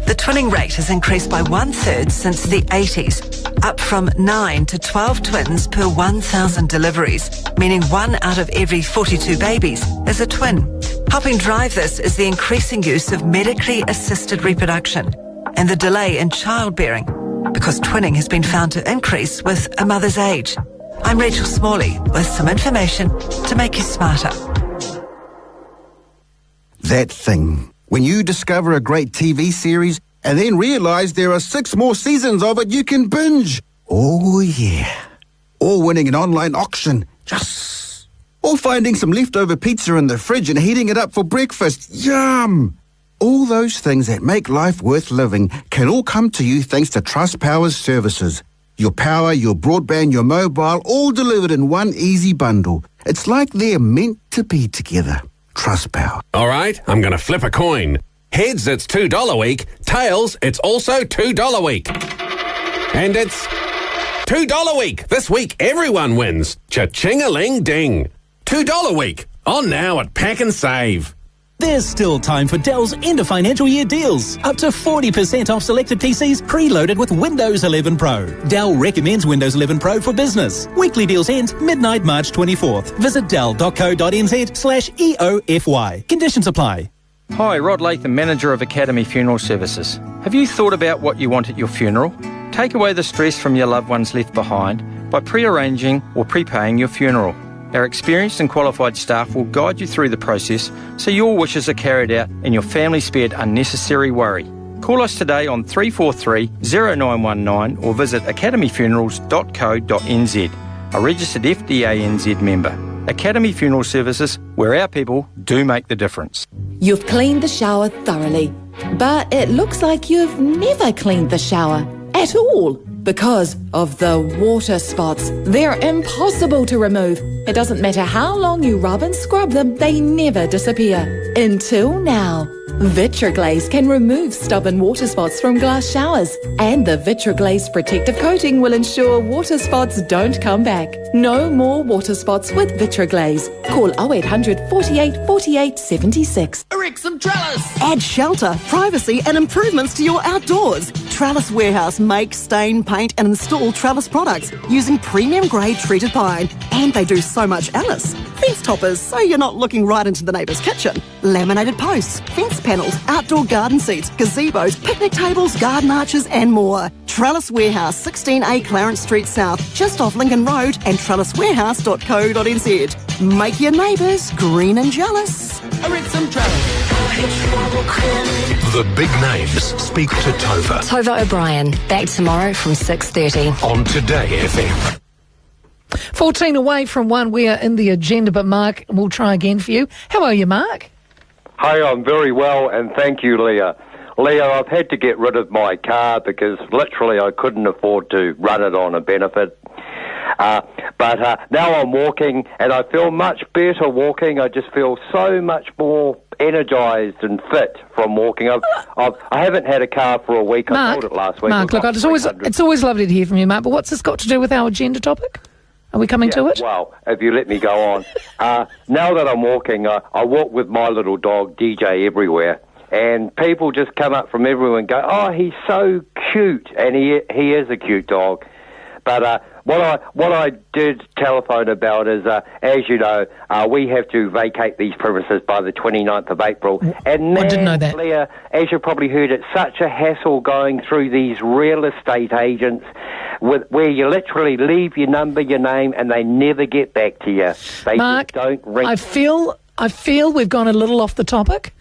The twinning rate has increased by 1/3 since the 80s, up from 9 to 12 twins per 1,000 deliveries, meaning 1 out of every 42 babies is a twin. Helping drive this is the increasing use of medically assisted reproduction and the delay in childbearing. because twinning has been found to increase with a mother's age. I'm Rachel Smalley with some information to make you smarter. That thing. When you discover a great TV series and then realise there are 6 more seasons of it you can binge. Oh, yeah. Or winning an online auction. Yes. Or finding some leftover pizza in the fridge and heating it up for breakfast. Yum. All those things that make life worth living can all come to you thanks to Trustpower's services. Your power, your broadband, your mobile, all delivered in one easy bundle. It's like they're meant to be together. Trustpower. All right, I'm going to flip a coin. Heads, it's $2 week. Tails, it's also $2 week. And it's $2 week. This week, everyone wins. Cha-ching-a-ling-ding. $2 week. On now at Pack and Save. There's still time for Dell's end of financial year deals. Up to 40% off selected PCs preloaded with Windows 11 Pro. Dell recommends Windows 11 Pro for business. Weekly deals end midnight March 24th. Visit dell.co.nz/EOFY. Conditions apply. Hi, Rod Latham, Manager of Academy Funeral Services. Have you thought about what you want at your funeral? Take away the stress from your loved ones left behind by pre-arranging or prepaying your funeral. Our experienced and qualified staff will guide you through the process so your wishes are carried out and your family spared unnecessary worry. Call us today on 343-0919 or visit academyfunerals.co.nz, a registered FDANZ member. Academy Funeral Services, where our people do make the difference. You've cleaned the shower thoroughly, but it looks like you've never cleaned the shower at all because of the water spots. They're impossible to remove. It doesn't matter how long you rub and scrub them, they never disappear. Until now. Vitroglaze can remove stubborn water spots from glass showers, and the Vitroglaze protective coating will ensure water spots don't come back. No more water spots with Vitroglaze. Call 0800 48 48 76. Erect trellis. Add shelter, privacy and improvements to your outdoors. Trellis Warehouse makes, stain, paint and install trellis products using premium grade treated pine. And they do so much else. Fence toppers, so you're not looking right into the neighbour's kitchen. Laminated posts, fence panels, outdoor garden seats, gazebos, picnic tables, garden arches and more. Trellis Warehouse, 16A Clarence Street South, just off Lincoln Road, and trelliswarehouse.co.nz. Make your neighbours green and jealous. Richardson trellis. The big names speak to Tova. Tova O'Brien, back tomorrow from 6:30. On Today FM. 14 away from one. We are in the agenda, but Mark, we'll try again for you. How are you, Mark? Hi, I'm very well, and thank you, Leah. Leah, I've had to get rid of my car because literally I couldn't afford to run it on a benefit. But now I'm walking, and I feel much better walking. I just feel so much more energised and fit from walking. I haven't had a car for a week. Mark, I sold it last week. Mark, look, it's always lovely to hear from you, Mark, but what's this got to do with our agenda topic? Are we coming to it? Well, if you let me go on. Now that I'm walking, I walk with my little dog, DJ, everywhere. And people just come up from everywhere and go, oh, he's so cute. And he is a cute dog. But what I did telephone about is, as you know, we have to vacate these premises by the 29th of April. And man, I didn't know that. Leah, as you probably heard, it's such a hassle going through these real estate agents where you literally leave your number, your name, and they never get back to you. They Mark, just don't ring. I feel we've gone a little off the topic.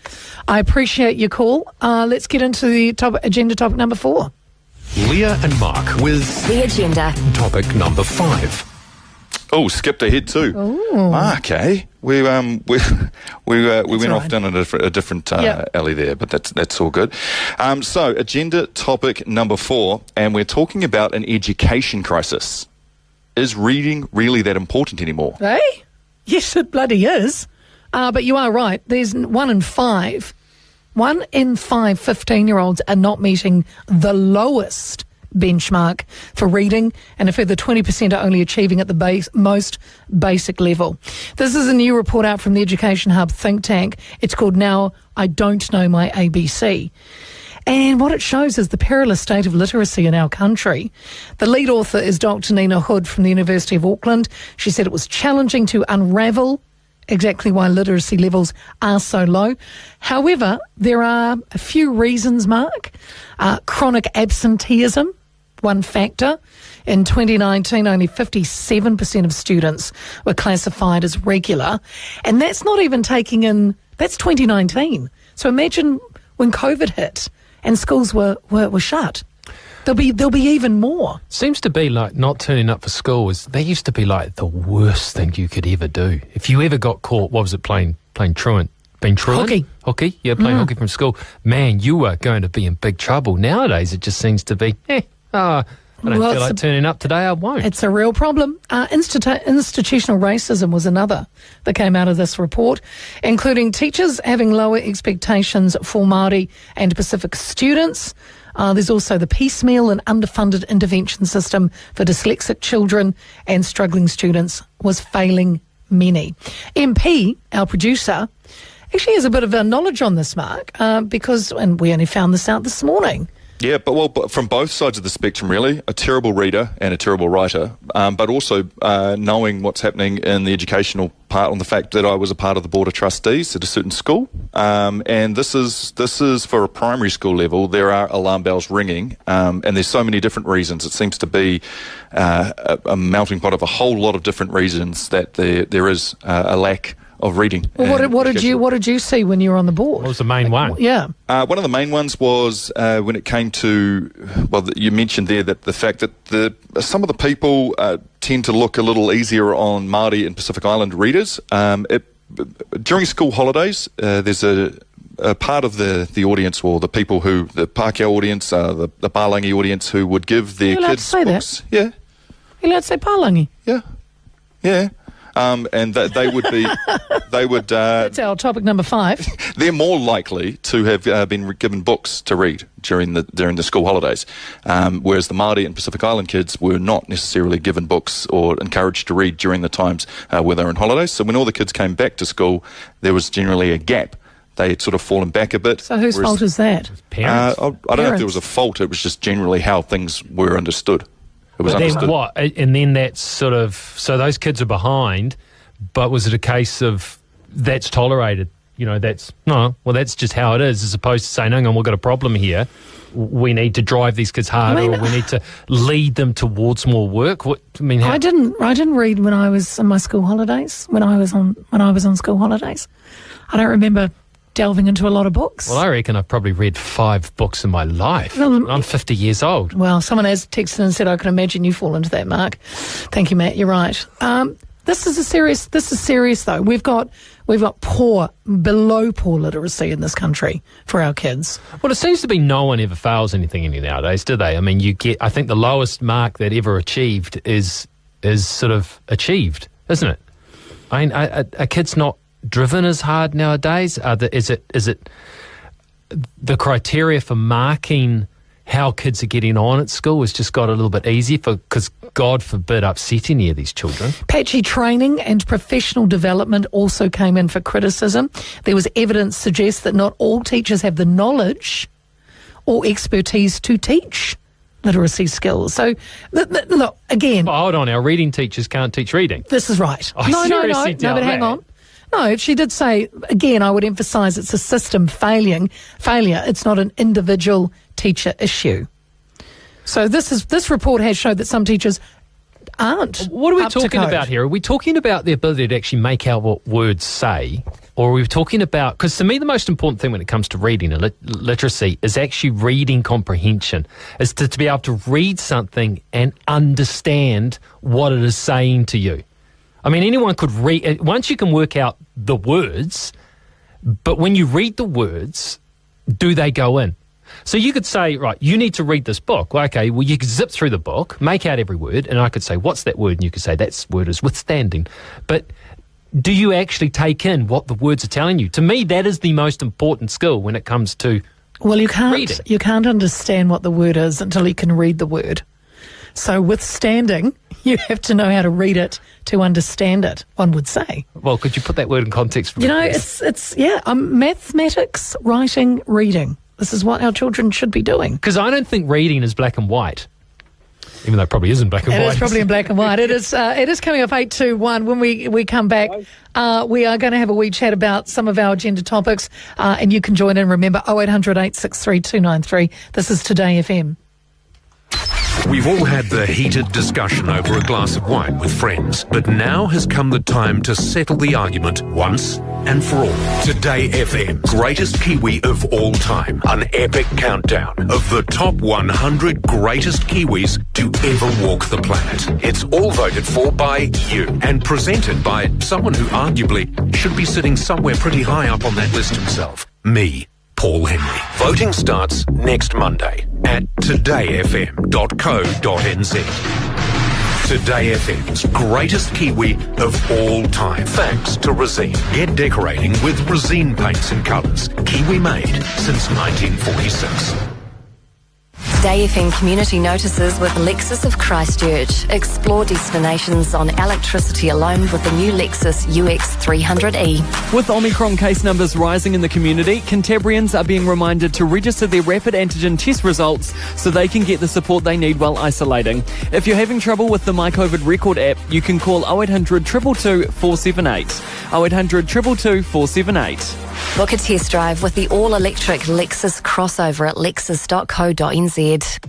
I appreciate your call. Let's get into the agenda topic number 4. Leah and Mark with The Agenda. Topic number 5. Oh, skipped ahead too. Ooh. Mark, eh? We went off down a different alley there, but that's all good. So, agenda topic number 4, and we're talking about an education crisis. Is reading really that important anymore? Hey? Yes, it bloody is. But you are right. There's 1 in 5 15-year-olds are not meeting the lowest benchmark for reading, and a further 20% are only achieving at the most basic level. This is a new report out from the Education Hub think tank. It's called Now I Don't Know My ABC. And what it shows is the perilous state of literacy in our country. The lead author is Dr. Nina Hood from the University of Auckland. She said it was challenging to unravel exactly why literacy levels are so low. However, there are a few reasons, Mark. Chronic absenteeism one factor. In 2019, only 57% of students were classified as regular. And that's not even taking in, that's 2019. So imagine when COVID hit and schools were shut. There'll be even more. Seems to be like not turning up for school that used to be like the worst thing you could ever do. If you ever got caught, what was it, playing truant? Being truant? Hockey? Yeah, playing hockey from school. Man, you are going to be in big trouble. Nowadays, it just seems to be, I don't feel like turning up today, I won't. It's a real problem. Institutional racism was another that came out of this report, including teachers having lower expectations for Māori and Pacific students. There's also the piecemeal and underfunded intervention system for dyslexic children and struggling students was failing many. MP, our producer, actually has a bit of knowledge on this, Mark, and we only found this out this morning. Yeah, but from both sides of the spectrum, really, a terrible reader and a terrible writer, but also knowing what's happening in the educational part on the fact that I was a part of the Board of Trustees at a certain school, and this is for a primary school level. There are alarm bells ringing, and there's so many different reasons. It seems to be a melting pot of a whole lot of different reasons that there is a lack of reading. Well, what did you see when you were on the board? What was the main one? Yeah. One of the main ones was when it came to, you mentioned there that the fact that some of the people tend to look a little easier on Māori and Pacific Island readers. During school holidays, there's a part of the audience, or the people the Pākehā audience, the Pālangi audience, who would give their kids books. That? Yeah. You're allowed to say Pālangi? Yeah. Yeah. And they would be, that's our topic number 5. They're more likely to have been given books to read during the school holidays, whereas the Māori and Pacific Island kids were not necessarily given books or encouraged to read during the times where they were on holidays. So when all the kids came back to school, there was generally a gap. They had sort of fallen back a bit. So whose fault is that? Parents. I don't know if there was a fault. It was just generally how things were understood. Then what? And then that's sort of, so those kids are behind, but was it a case of that's tolerated? That's just how it is, as opposed to saying, hang on, we've got a problem here. We need to drive these kids harder, or we need to lead them towards more work. I didn't read when I was on my school holidays. When I was on school holidays, I don't remember delving into a lot of books. Well, I reckon I've probably read 5 books in my life. I'm 50 years old. Well, someone has texted and said, I can imagine you fall into that, Mark. Thank you, Matt. You're right. This is serious though. We've got below poor literacy in this country for our kids. Well, it seems to be no one ever fails anything nowadays, do they? I mean, I think the lowest mark that ever achieved is sort of achieved, isn't it? I mean, a kid's not driven as hard nowadays? Is it the criteria for marking how kids are getting on at school has just got a little bit easier because God forbid upset any of these children? Patchy training and professional development also came in for criticism. There was evidence suggests that not all teachers have the knowledge or expertise to teach literacy skills. So, look, again... Well, hold on, our reading teachers can't teach reading. This is right. No, but hang on. No, she did say, again, I would emphasise it's a system failure. It's not an individual teacher issue. So this report has showed that some teachers aren't. What are we talking about here? Are we talking about the ability to actually make out what words say? Or are we talking about, because to me the most important thing when it comes to reading and literacy is actually reading comprehension, is to be able to read something and understand what it is saying to you. I mean, anyone could read, once you can work out the words, but when you read the words, do they go in? So you could say, right, you need to read this book. Well, okay, well, you could zip through the book, make out every word, and I could say, what's that word? And you could say, that word is withstanding. But do you actually take in what the words are telling you? To me, that is the most important skill when it comes to reading. You can't understand what the word is until you can read the word. So withstanding, you have to know how to read it to understand it, one would say. Well, could you put that word in context for me? It's mathematics, writing, reading. This is what our children should be doing. Because I don't think reading is black and white. Even though it probably isn't black and white. It is probably in black and white. It is coming up 8:21. When we come back, we are going to have a wee chat about some of our agenda topics, and you can join in. Remember, 0800 863 293. This is Today FM. We've all had the heated discussion over a glass of wine with friends, but now has come the time to settle the argument once and for all. Today FM, greatest Kiwi of all time. An epic countdown of the top 100 greatest Kiwis to ever walk the planet. It's all voted for by you and presented by someone who arguably should be sitting somewhere pretty high up on that list himself. Me, Paul Henry. Voting starts next Monday at todayfm.co.nz. Today FM's greatest Kiwi of all time. Thanks to Resine. Get decorating with Resine paints and colours. Kiwi made since 1946. Today FM community notices with Lexus of Christchurch. Explore destinations on electricity alone with the new Lexus UX 300E. With Omicron case numbers rising in the community, Canterburyans are being reminded to register their rapid antigen test results so they can get the support they need while isolating. If you're having trouble with the My COVID Record app, you can call 0800 222 478. 0800 222 478. Book a test drive with the all-electric Lexus crossover at lexus.co.nz.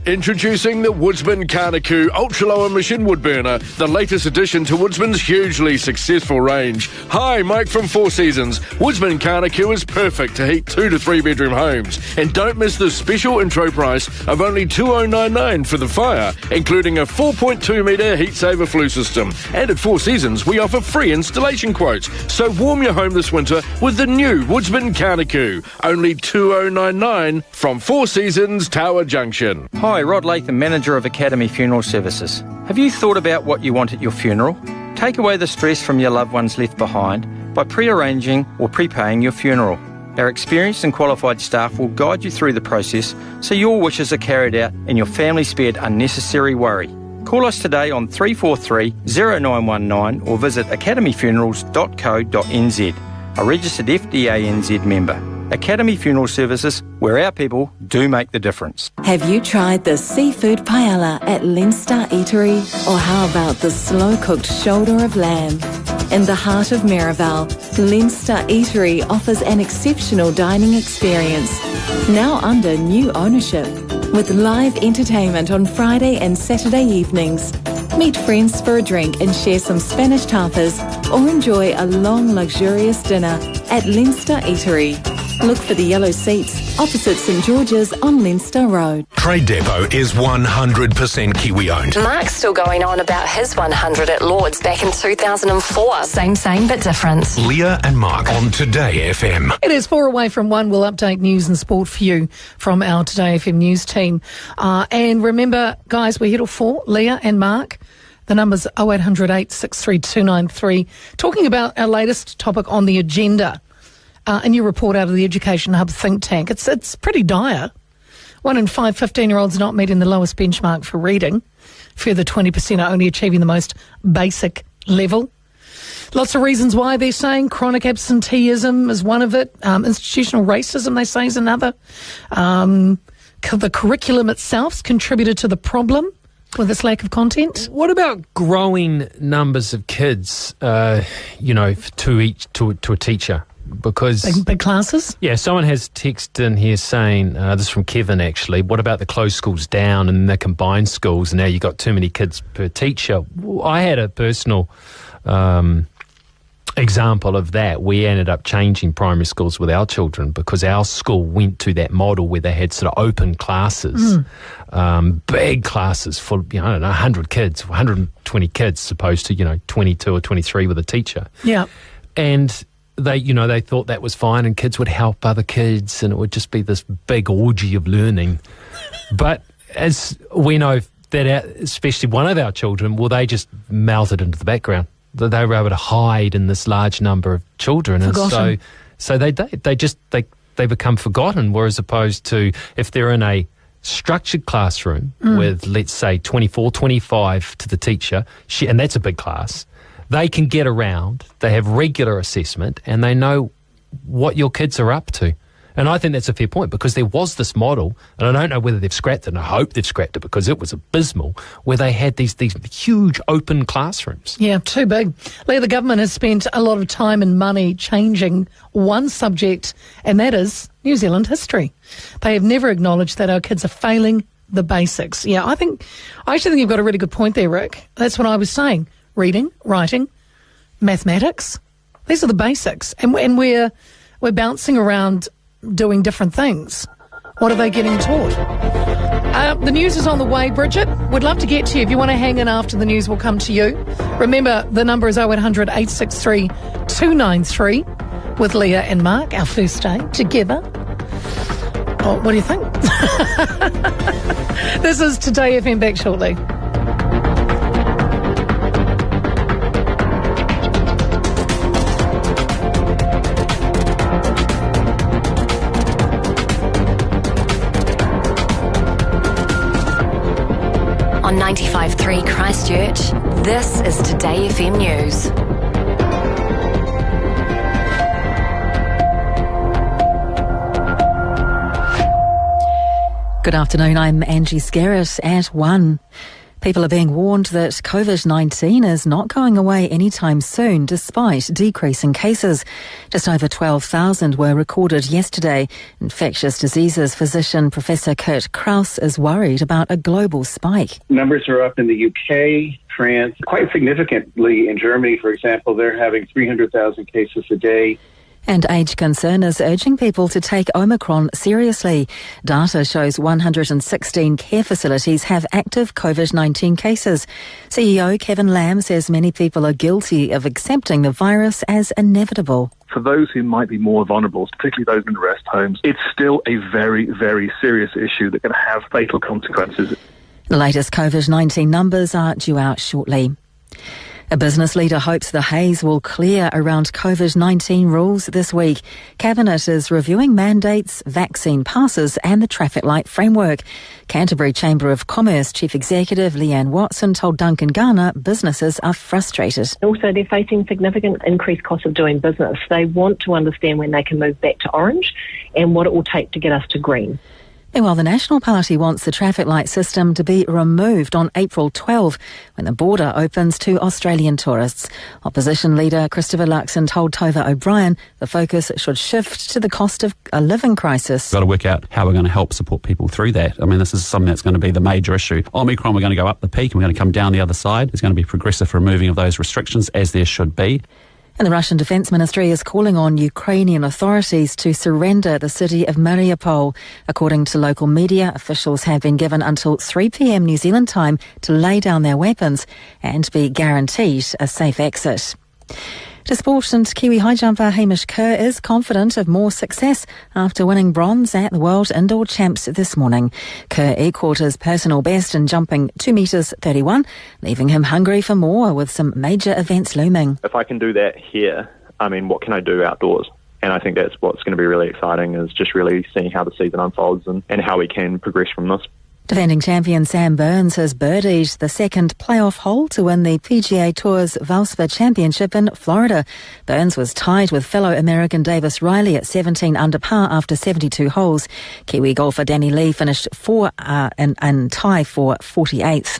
Introducing the Woodsman Carnacu ultra-low emission wood burner, the latest addition to Woodsman's hugely successful range. Hi, Mike from Four Seasons. Woodsman Carnacu is perfect to heat 2 to 3 bedroom homes. And don't miss the special intro price of only $2,099 for the fire, including a 4.2 metre heat saver flue system. And at Four Seasons, we offer free installation quotes. So warm your home this winter with the new Woodsman Carnacu, only $2,099 from Four Seasons Tower Junction. Hi, Rod Latham, manager of Academy Funeral Services. Have you thought about what you want at your funeral? Take away the stress from your loved ones left behind by pre-arranging or prepaying your funeral. Our experienced and qualified staff will guide you through the process so your wishes are carried out and your family spared unnecessary worry. Call us today on 343 0919 or visit academyfunerals.co.nz. A registered FDANZ member. Academy Funeral Services, where our people do make the difference. Have you tried the seafood paella at Leinster Eatery? Or how about the slow-cooked shoulder of lamb? In the heart of Maryvale, Leinster Eatery offers an exceptional dining experience, now under new ownership, with live entertainment on Friday and Saturday evenings. Meet friends for a drink and share some Spanish tapas, or enjoy a long, luxurious dinner at Leinster Eatery. Look for the yellow seats opposite St George's on Leinster Road. Trade Depot is 100% Kiwi owned. Mark's still going on about his 100 at Lord's back in 2004. Same, but different. Leah and Mark on Today FM. It is 4 away from 1. We'll update news and sport for you from our Today FM news team. And remember, guys, we're here till 4. Leah and Mark. The number's 0800 863 293. Talking about our latest topic on the agenda. A new report out of the Education Hub think tank. It's pretty dire. 1 in 5 15-year-olds not meeting the lowest benchmark for reading. Further 20% are only achieving the most basic level. Lots of reasons why they're saying. Chronic absenteeism is one of it. Institutional racism, they say, is another. The curriculum itself's contributed to the problem with this lack of content. What about growing numbers of kids, to a teacher? Because big classes? Yeah, someone has text in here saying, this is from Kevin actually, what about the closed schools down and the combined schools, and now you've got too many kids per teacher? I had a personal example of that. We ended up changing primary schools with our children because our school went to that model where they had sort of open classes, big classes full, 100 kids, 120 kids, opposed to, 22 or 23 with a teacher. Yeah. And they thought that was fine and kids would help other kids and it would just be this big orgy of learning. But as we know that especially one of our children, they just melted into the background. They were able to hide in this large number of children. Forgotten. And so they become forgotten, whereas opposed to if they're in a structured classroom with, let's say, 24, 25 to the teacher, and that's a big class, they can get around, they have regular assessment, and they know what your kids are up to. And I think that's a fair point because there was this model, and I don't know whether they've scrapped it, and I hope they've scrapped it because it was abysmal, where they had these huge open classrooms. Yeah, too big. Leah, the government has spent a lot of time and money changing one subject, and that is New Zealand history. They have never acknowledged that our kids are failing the basics. Yeah, I actually think you've got a really good point there, Rick. That's what I was saying. Reading, writing, mathematics. These are the basics. And we're bouncing around doing different things. What are they getting taught? The news is on the way, Bridget. We'd love to get to you. If you want to hang in after the news, we'll come to you. Remember, the number is 0800 863 293 with Leah and Mark, our first day together. Oh, what do you think? This is Today FM, back shortly. On 95.3 Christchurch, this is Today FM News. Good afternoon, I'm Angie Scarrett at 1. People are being warned that COVID-19 is not going away anytime soon, despite decreasing cases. Just over 12,000 were recorded yesterday. Infectious diseases physician Professor Kurt Kraus is worried about a global spike. Numbers are up in the UK, France, quite significantly in Germany, for example. They're having 300,000 cases a day. And Age Concern is urging people to take Omicron seriously. Data shows 116 care facilities have active COVID-19 cases. CEO Kevin Lamb says many people are guilty of accepting the virus as inevitable. For those who might be more vulnerable, particularly those in rest homes, it's still a very, very serious issue that can have fatal consequences. The latest COVID-19 numbers are due out shortly. A business leader hopes the haze will clear around COVID-19 rules this week. Cabinet is reviewing mandates, vaccine passes and the traffic light framework. Canterbury Chamber of Commerce Chief Executive Leanne Watson told Duncan Garner businesses are frustrated. Also, they're facing significant increased costs of doing business. They want to understand when they can move back to orange and what it will take to get us to green. Meanwhile, the National Party wants the traffic light system to be removed on April 12 when the border opens to Australian tourists. Opposition leader Christopher Luxon told Tova O'Brien the focus should shift to the cost of a living crisis. We've got to work out how we're going to help support people through that. I mean, this is something that's going to be the major issue. Omicron, we're going to go up the peak and we're going to come down the other side. There's going to be progressive removing of those restrictions, as there should be. And the Russian Defence Ministry is calling on Ukrainian authorities to surrender the city of Mariupol. According to local media, officials have been given until 3 p.m. New Zealand time to lay down their weapons and be guaranteed a safe exit. To sport, and Kiwi high jumper Hamish Kerr is confident of more success after winning bronze at the World Indoor Champs this morning. Kerr equalled his personal best in jumping 2 metres 31, leaving him hungry for more with some major events looming. If I can do that here, I mean, what can I do outdoors? And I think that's what's going to be really exciting, is just really seeing how the season unfolds and how we can progress from this. Defending champion Sam Burns has birdied the second playoff hole to win the PGA Tour's Valspar Championship in Florida. Burns was tied with fellow American Davis Riley at 17 under par after 72 holes. Kiwi golfer Danny Lee finished and tie for 48th.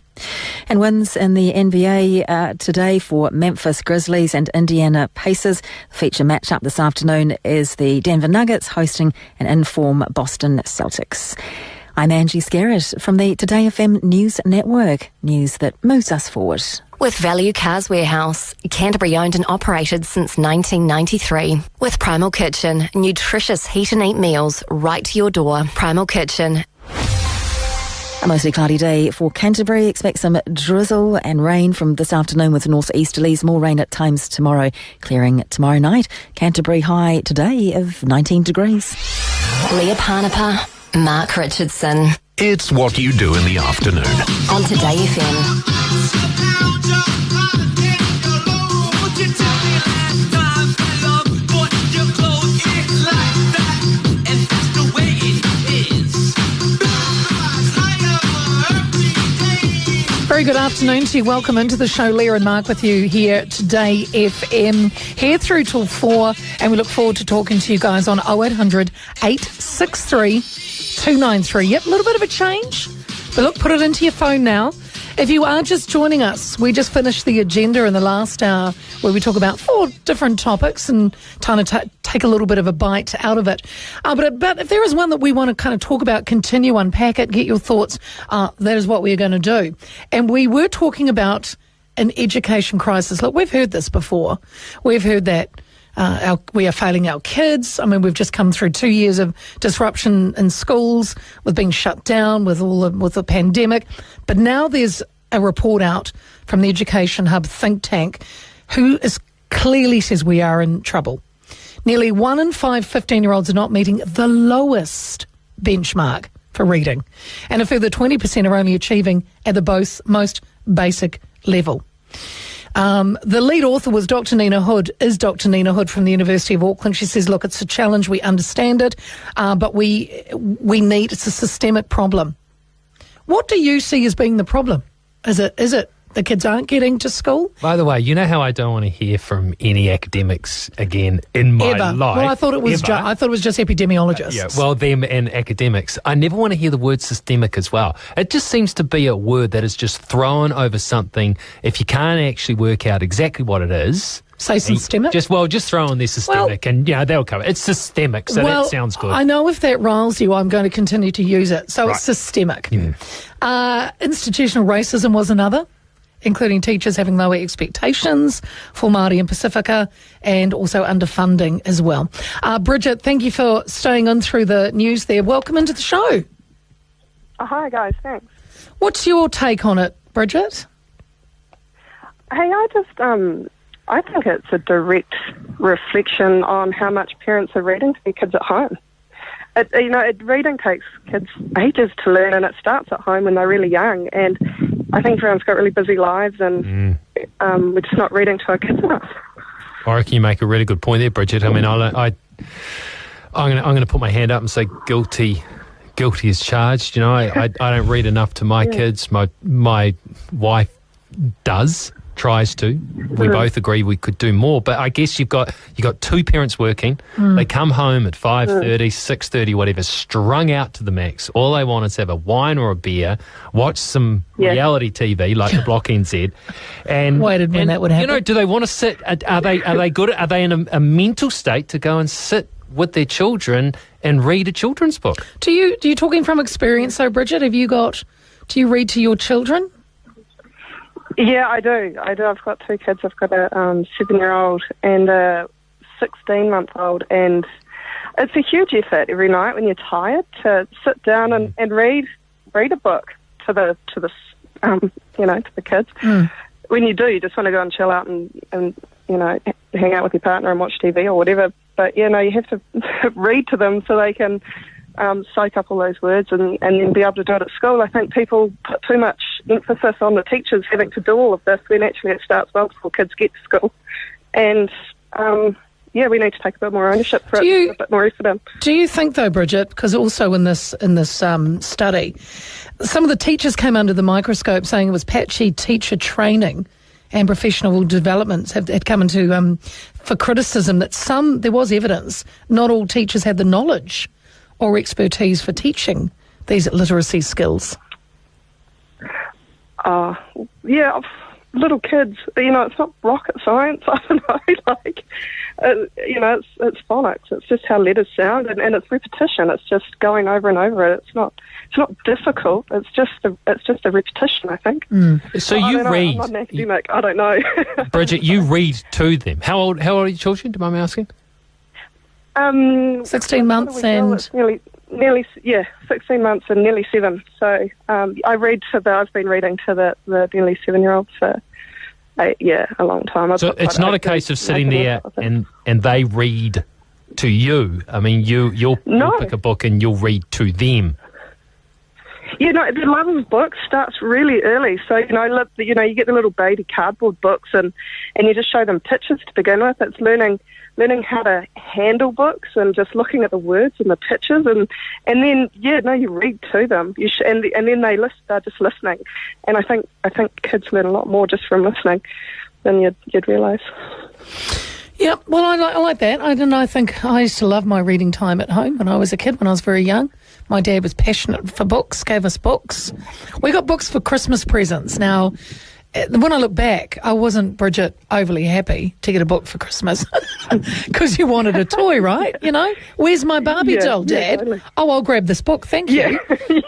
And wins in the NBA today for Memphis Grizzlies and Indiana Pacers. The feature matchup this afternoon is the Denver Nuggets hosting an in-form Boston Celtics. I'm Angie Scarrett from the Today FM News Network. News that moves us forward. With Value Cars Warehouse, Canterbury owned and operated since 1993. With Primal Kitchen, nutritious heat and eat meals right to your door. Primal Kitchen. A mostly cloudy day for Canterbury. Expect some drizzle and rain from this afternoon with northeasterlies. More rain at times tomorrow. Clearing tomorrow night. Canterbury high today of 19 degrees. Leah Panapa. Mark Richardson. It's what you do in the afternoon. On Today FM. Very good afternoon to you. Welcome into the show. Leah and Mark with you here Today FM. Here through till 4, and we look forward to talking to you guys on 0800 863 293. Yep, a little bit of a change, but look, put it into your phone now. If you are just joining us, we just finished the agenda in the last hour where we talk about 4 different topics and kind of take a little bit of a bite out of it. But if there is one that we want to kind of talk about, continue, unpack it, get your thoughts, that is what we're going to do. And we were talking about an education crisis. Look, we've heard this before. We've heard that we are failing our kids. I mean, we've just come through 2 years of disruption in schools, with being shut down, with the pandemic. But now there's a report out from the Education Hub think tank who clearly says we are in trouble. Nearly 1 in 5 15-year-olds are not meeting the lowest benchmark for reading, and a further 20% are only achieving at the most basic level. The lead author was Dr. Nina Hood from the University of Auckland. She says, look, it's a challenge, we understand it, but it's a systemic problem. What do you see as being the problem? Is it the kids aren't getting to school? By the way, you know how I don't want to hear from any academics again in my life. Well, I thought it was just epidemiologists. Yeah, well, them and academics. I never want to hear the word systemic as well. It just seems to be a word that is just thrown over something. If you can't actually work out exactly what it is, say systemic. Just throw on there systemic, and they'll cover it. It's systemic, so that sounds good. I know if that riles you, I'm going to continue to use it. So It's systemic. Yeah. Institutional racism was another, including teachers having lower expectations for Māori and Pacifica, and also underfunding as well. Bridget, thank you for staying on through the news there. Welcome into the show. Hi, guys. Thanks. What's your take on it, Bridget? Hey, I think it's a direct reflection on how much parents are reading to their kids at home. Reading takes kids ages to learn, and it starts at home when they're really young. And I think everyone's got really busy lives, and we're just not reading to our kids enough. I reckon you make a really good point there, Bridget. I mean, I'm going to put my hand up and say guilty as charged. You know, I don't read enough to my kids. My wife tries to. We both agree we could do more, but I guess you've got 2 parents working. They come home at 5:30, 6:30, whatever, strung out to the max. All they want is to have a wine or a beer, watch some reality TV like the Block NZ, and waited when that would happen. You know, do they want to sit? Are they good? Are they in a mental state to go and sit with their children and read a children's book? Do you talking from experience though, Bridget? Do you read to your children? Yeah, I do. I've got 2 kids. I've got a 7-year-old and a 16-month-old, and it's a huge effort every night when you're tired to sit down and read a book to the kids. When you do, you just want to go and chill out and hang out with your partner and watch TV or whatever. But you have to read to them so they can soak up all those words and then be able to do it at school. I think people put too much emphasis on the teachers having to do all of this when actually it starts well before kids get to school. And we need to take a bit more ownership for it, a bit more effort in. Do you think though, Bridget, because also in this study, some of the teachers came under the microscope saying it was patchy teacher training and professional developments had come into for criticism that there was evidence not all teachers had the knowledge or expertise for teaching these literacy skills? Little kids, it's not rocket science. I don't know, it's phonics. It's just how letters sound, and it's repetition. It's just going over and over it. It's not difficult. It's just a repetition, I think. So you read. I'm not an academic. I don't know. Bridget, you read to them. How old are your children? Do you mind me asking? 16 months and nearly 16 months and nearly 7. So I read I've been reading to the nearly 7-year-old for a long time. So it's not a case of sitting there and they read to you. I mean, you'll pick a book and you'll read to them. The love of books starts really early. So, you get the little baby cardboard books and you just show them pictures to begin with. It's learning how to handle books and just looking at the words and the pictures and then you read to them. And then they're just listening. And I think kids learn a lot more just from listening than you'd realise. Yeah, well, I like that. I think I used to love my reading time at home when I was a kid, when I was very young. My dad was passionate for books, gave us books. We got books for Christmas presents. Now, when I look back, I wasn't, Bridget, overly happy to get a book for Christmas because you wanted a toy, right? You know, where's my Barbie doll, Dad? Totally. Oh, I'll grab this book, thank you.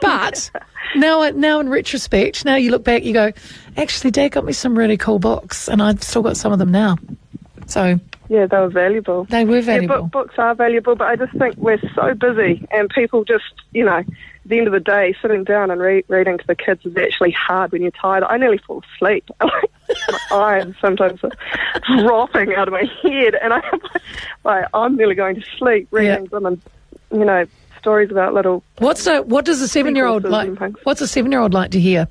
But now in retrospect, now you look back, you go, actually, Dad got me some really cool books, and I've still got some of them now. So yeah, they were valuable. They were valuable. Yeah, books are valuable, but I just think we're so busy, and people just, you know, at the end of the day, sitting down and reading to the kids is actually hard when you're tired. I nearly fall asleep. My eyes sometimes are dropping out of my head, and I'm nearly going to sleep reading them, and you know, stories about little. What does a 7-year-old like? What's a 7-year-old like to hear?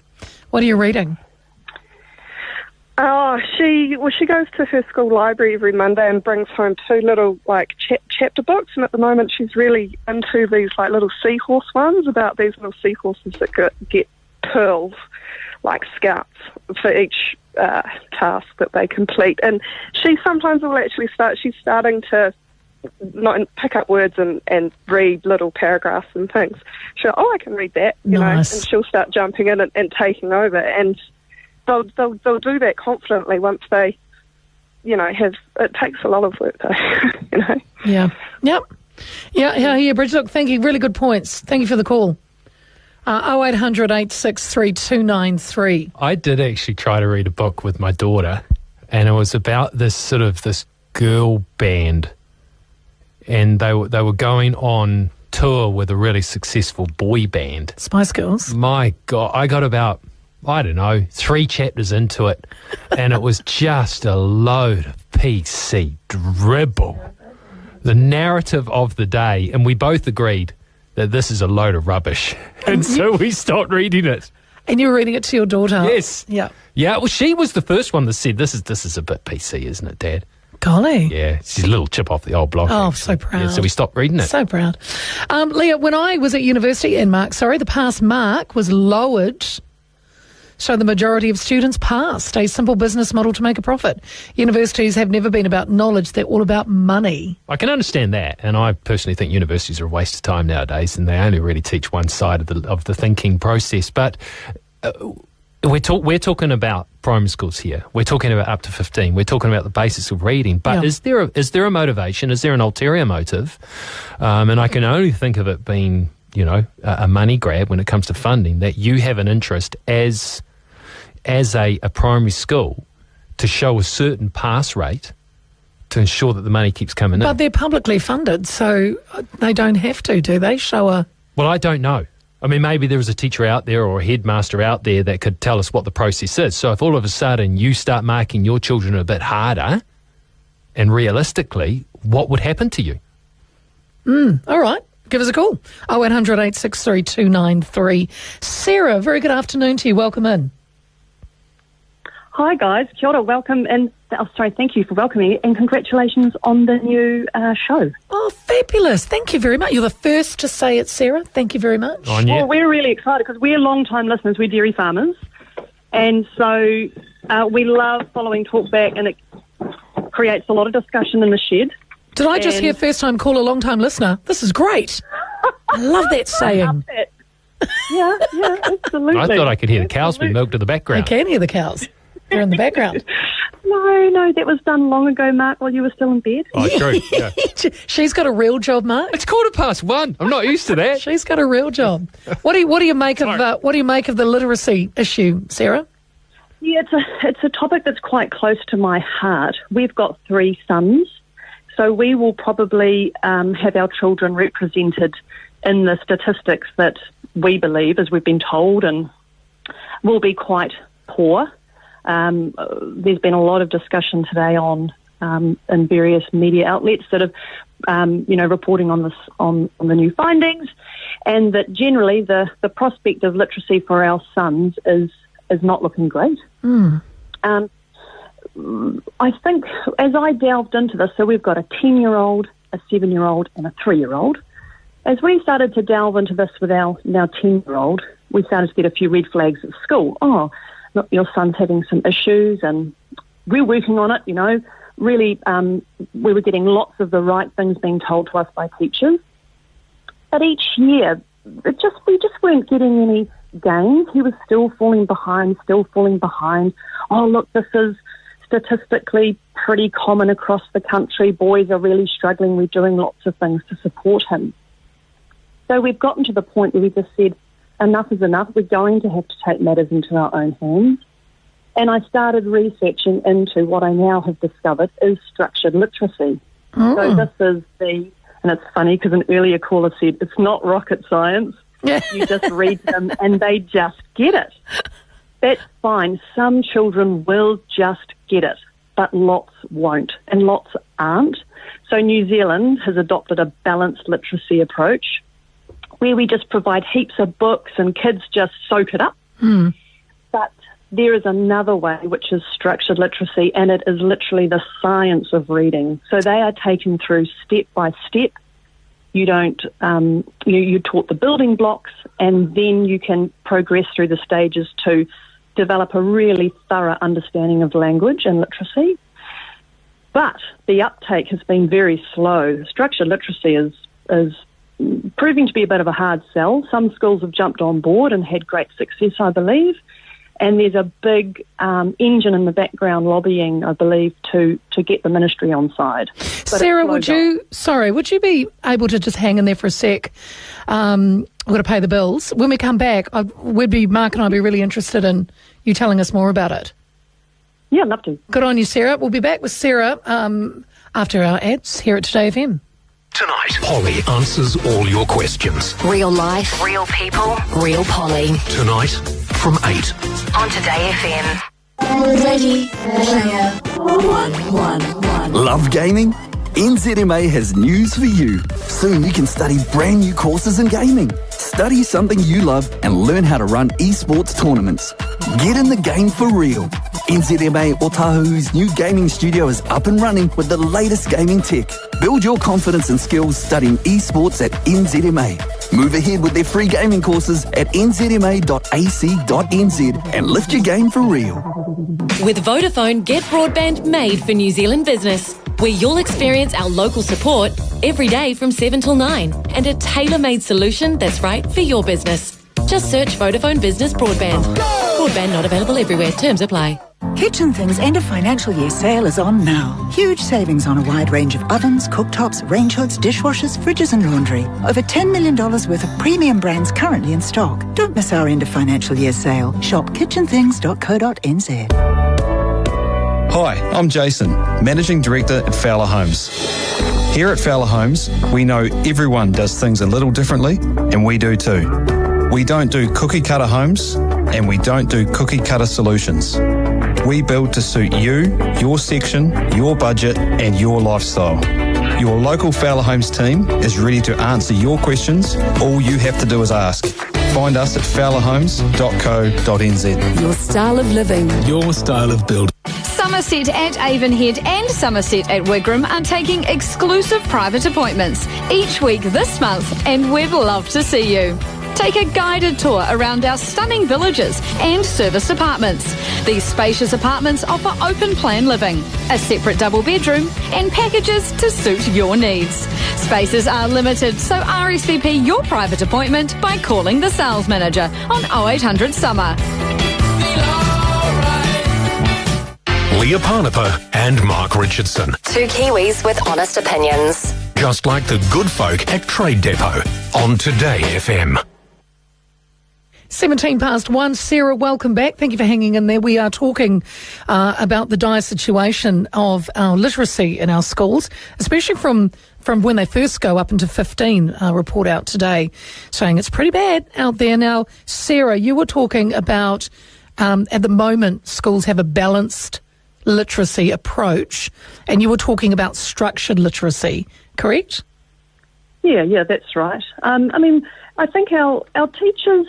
What are you reading? Oh, she goes to her school library every Monday and brings home 2 little chapter books, and at the moment she's really into these little seahorse ones about these little seahorses that get pearls like scouts for each task that they complete. And she sometimes will actually she's starting to not pick up words and read little paragraphs and things. She'll, I can read that, you know, and she'll start jumping in and taking over, and they'll do that confidently once they, you know, it takes a lot of work though, you know. Yeah. Yep. Yeah, Bridget, look, thank you. Really good points. Thank you for the call. 0800 863 293. I did actually try to read a book with my daughter, and it was about this girl band, and they were going on tour with a really successful boy band. Spice Girls. My God, I got about, I don't know, 3 chapters into it, and it was just a load of PC dribble. The narrative of the day, and we both agreed that this is a load of rubbish, and so we stopped reading it. And you were reading it to your daughter? Yes. Yeah. Yeah, well, she was the first one that said, this is a bit PC, isn't it, Dad? Golly. Yeah, she's a little chip off the old block. Oh, actually. so proud. Yeah, so we stopped reading it. So proud. Leah, when I was at university the pass mark was lowered, so the majority of students passed. A simple business model to make a profit. Universities have never been about knowledge, they're all about money. I can understand that, and I personally think universities are a waste of time nowadays, and they only really teach one side of the thinking process. But we're talking about primary schools here. We're talking about up to 15. We're talking about the basics of reading. But is there a motivation? Is there an ulterior motive? And I can only think of it being, you know, a money grab when it comes to funding, that you have an interest as a primary school to show a certain pass rate to ensure that the money keeps coming in. But they're publicly funded, so they don't have to, do they? Well, I don't know. I mean, maybe there is a teacher out there or a headmaster out there that could tell us what the process is. So if all of a sudden you start marking your children a bit harder, and realistically, what would happen to you? All right. Give us a call. 0800 863 293. Sarah, very good afternoon to you. Welcome in. Hi, guys. Kia ora, welcome. And thank you for welcoming me, and congratulations on the new show. Oh, fabulous. Thank you very much. You're the first to say it, Sarah. Thank you very much. Well, we're really excited because we're long-time listeners. We're dairy farmers. And so we love following Talkback, and it creates a lot of discussion in the shed. Did I just hear first time caller, long time listener? This is great. I love that saying. I love that. Yeah, absolutely. I thought I could hear the cows being milked in the background. I can hear the cows. They're in the background. No, that was done long ago, Mark, while you were still in bed. Oh, true. Yeah. She's got a real job, Mark. It's 1:15. I'm not used to that. She's got a real job. What do you make of the literacy issue, Sarah? Yeah, it's a topic that's quite close to my heart. We've got 3 sons, so we will probably have our children represented in the statistics that we believe, as we've been told, and will be quite poor. There's been a lot of discussion today on in various media outlets that have, reporting on this on the new findings, and that generally the prospect of literacy for our sons is not looking great. I think as I delved into this, so we've got a 10-year-old, a 7-year-old, and a 3-year-old. As we started to delve into this with our now 10-year-old, we started to get a few red flags at school. Oh, look, your son's having some issues, and we're working on it, you know. Really, we were getting lots of the right things being told to us by teachers. But each year, we just weren't getting any gains, he was still falling behind. Oh, look, this is statistically pretty common across the country. Boys are really struggling. We're doing lots of things to support him. So we've gotten to the point where we just said, enough is enough. We're going to have to take matters into our own hands. And I started researching into what I now have discovered is structured literacy. So this is and it's funny because an earlier caller said, it's not rocket science. You just read them and they just get it. That's fine. Some children will just get it, but lots won't, and lots aren't. So New Zealand has adopted a balanced literacy approach where we just provide heaps of books and kids just soak it up. But there is another way, which is structured literacy, and it is literally the science of reading. So they are taken through step by step. You don't, you're taught the building blocks, and then you can progress through the stages to develop a really thorough understanding of language and literacy. But the uptake has been very slow. Structured literacy is proving to be a bit of a hard sell. Some schools have jumped on board and had great success, I believe. And there's a big engine in the background lobbying, I believe, to get the ministry on side. But Sarah, would you be able to just hang in there for a sec? We've got to pay the bills. When we come back, Mark and I would be really interested in you telling us more about it. Yeah, I'd love to. Good on you, Sarah. We'll be back with Sarah after our ads here at Today FM. Tonight, Polly answers all your questions. Real life, real people, real Polly. Tonight, from 8. On Today FM. Ready, player, one. Love gaming? NZMA has news for you. Soon you can study brand new courses in gaming. Study something you love and learn how to run esports tournaments. Get in the game for real. NZMA Otahu's new gaming studio is up and running with the latest gaming tech. Build your confidence and skills studying esports at NZMA. Move ahead with their free gaming courses at nzma.ac.nz and lift your game for real. With Vodafone, get broadband made for New Zealand business, where you'll experience our local support every day from 7 till 9 and a tailor-made solution that's right for your business. Just search Vodafone Business Broadband. Broadband not available everywhere. Terms apply. Kitchen Things end of financial year sale is on now. Huge savings on a wide range of ovens, cooktops, range hoods, dishwashers, fridges and laundry. Over $10 million worth of premium brands currently in stock. Don't miss our end of financial year sale. Shop kitchenthings.co.nz. Hi, I'm Jason, Managing Director at Fowler Homes. Here at Fowler Homes, we know everyone does things a little differently, and we do too. We don't do cookie cutter homes, and we don't do cookie cutter solutions. We build to suit you, your section, your budget, and your lifestyle. Your local Fowler Homes team is ready to answer your questions. All you have to do is ask. Find us at fowlerhomes.co.nz. Your style of living. Your style of building. Somerset at Avonhead and Somerset at Wigram are taking exclusive private appointments each week this month, and we'd love to see you. Take a guided tour around our stunning villages and serviced apartments. These spacious apartments offer open plan living, a separate double bedroom, and packages to suit your needs. Spaces are limited, so RSVP your private appointment by calling the sales manager on 0800 Summer. Leah Panapa and Mark Richardson. Two Kiwis with honest opinions. Just like the good folk at Trade Depot on Today FM. 1:17. Sarah, welcome back. Thank you for hanging in there. We are talking about the dire situation of our literacy in our schools, especially from when they first go up into 15. A report out today saying it's pretty bad out there. Now, Sarah, you were talking about at the moment schools have a balanced literacy approach, and you were talking about structured literacy, correct? Yeah, that's right. I think our teachers,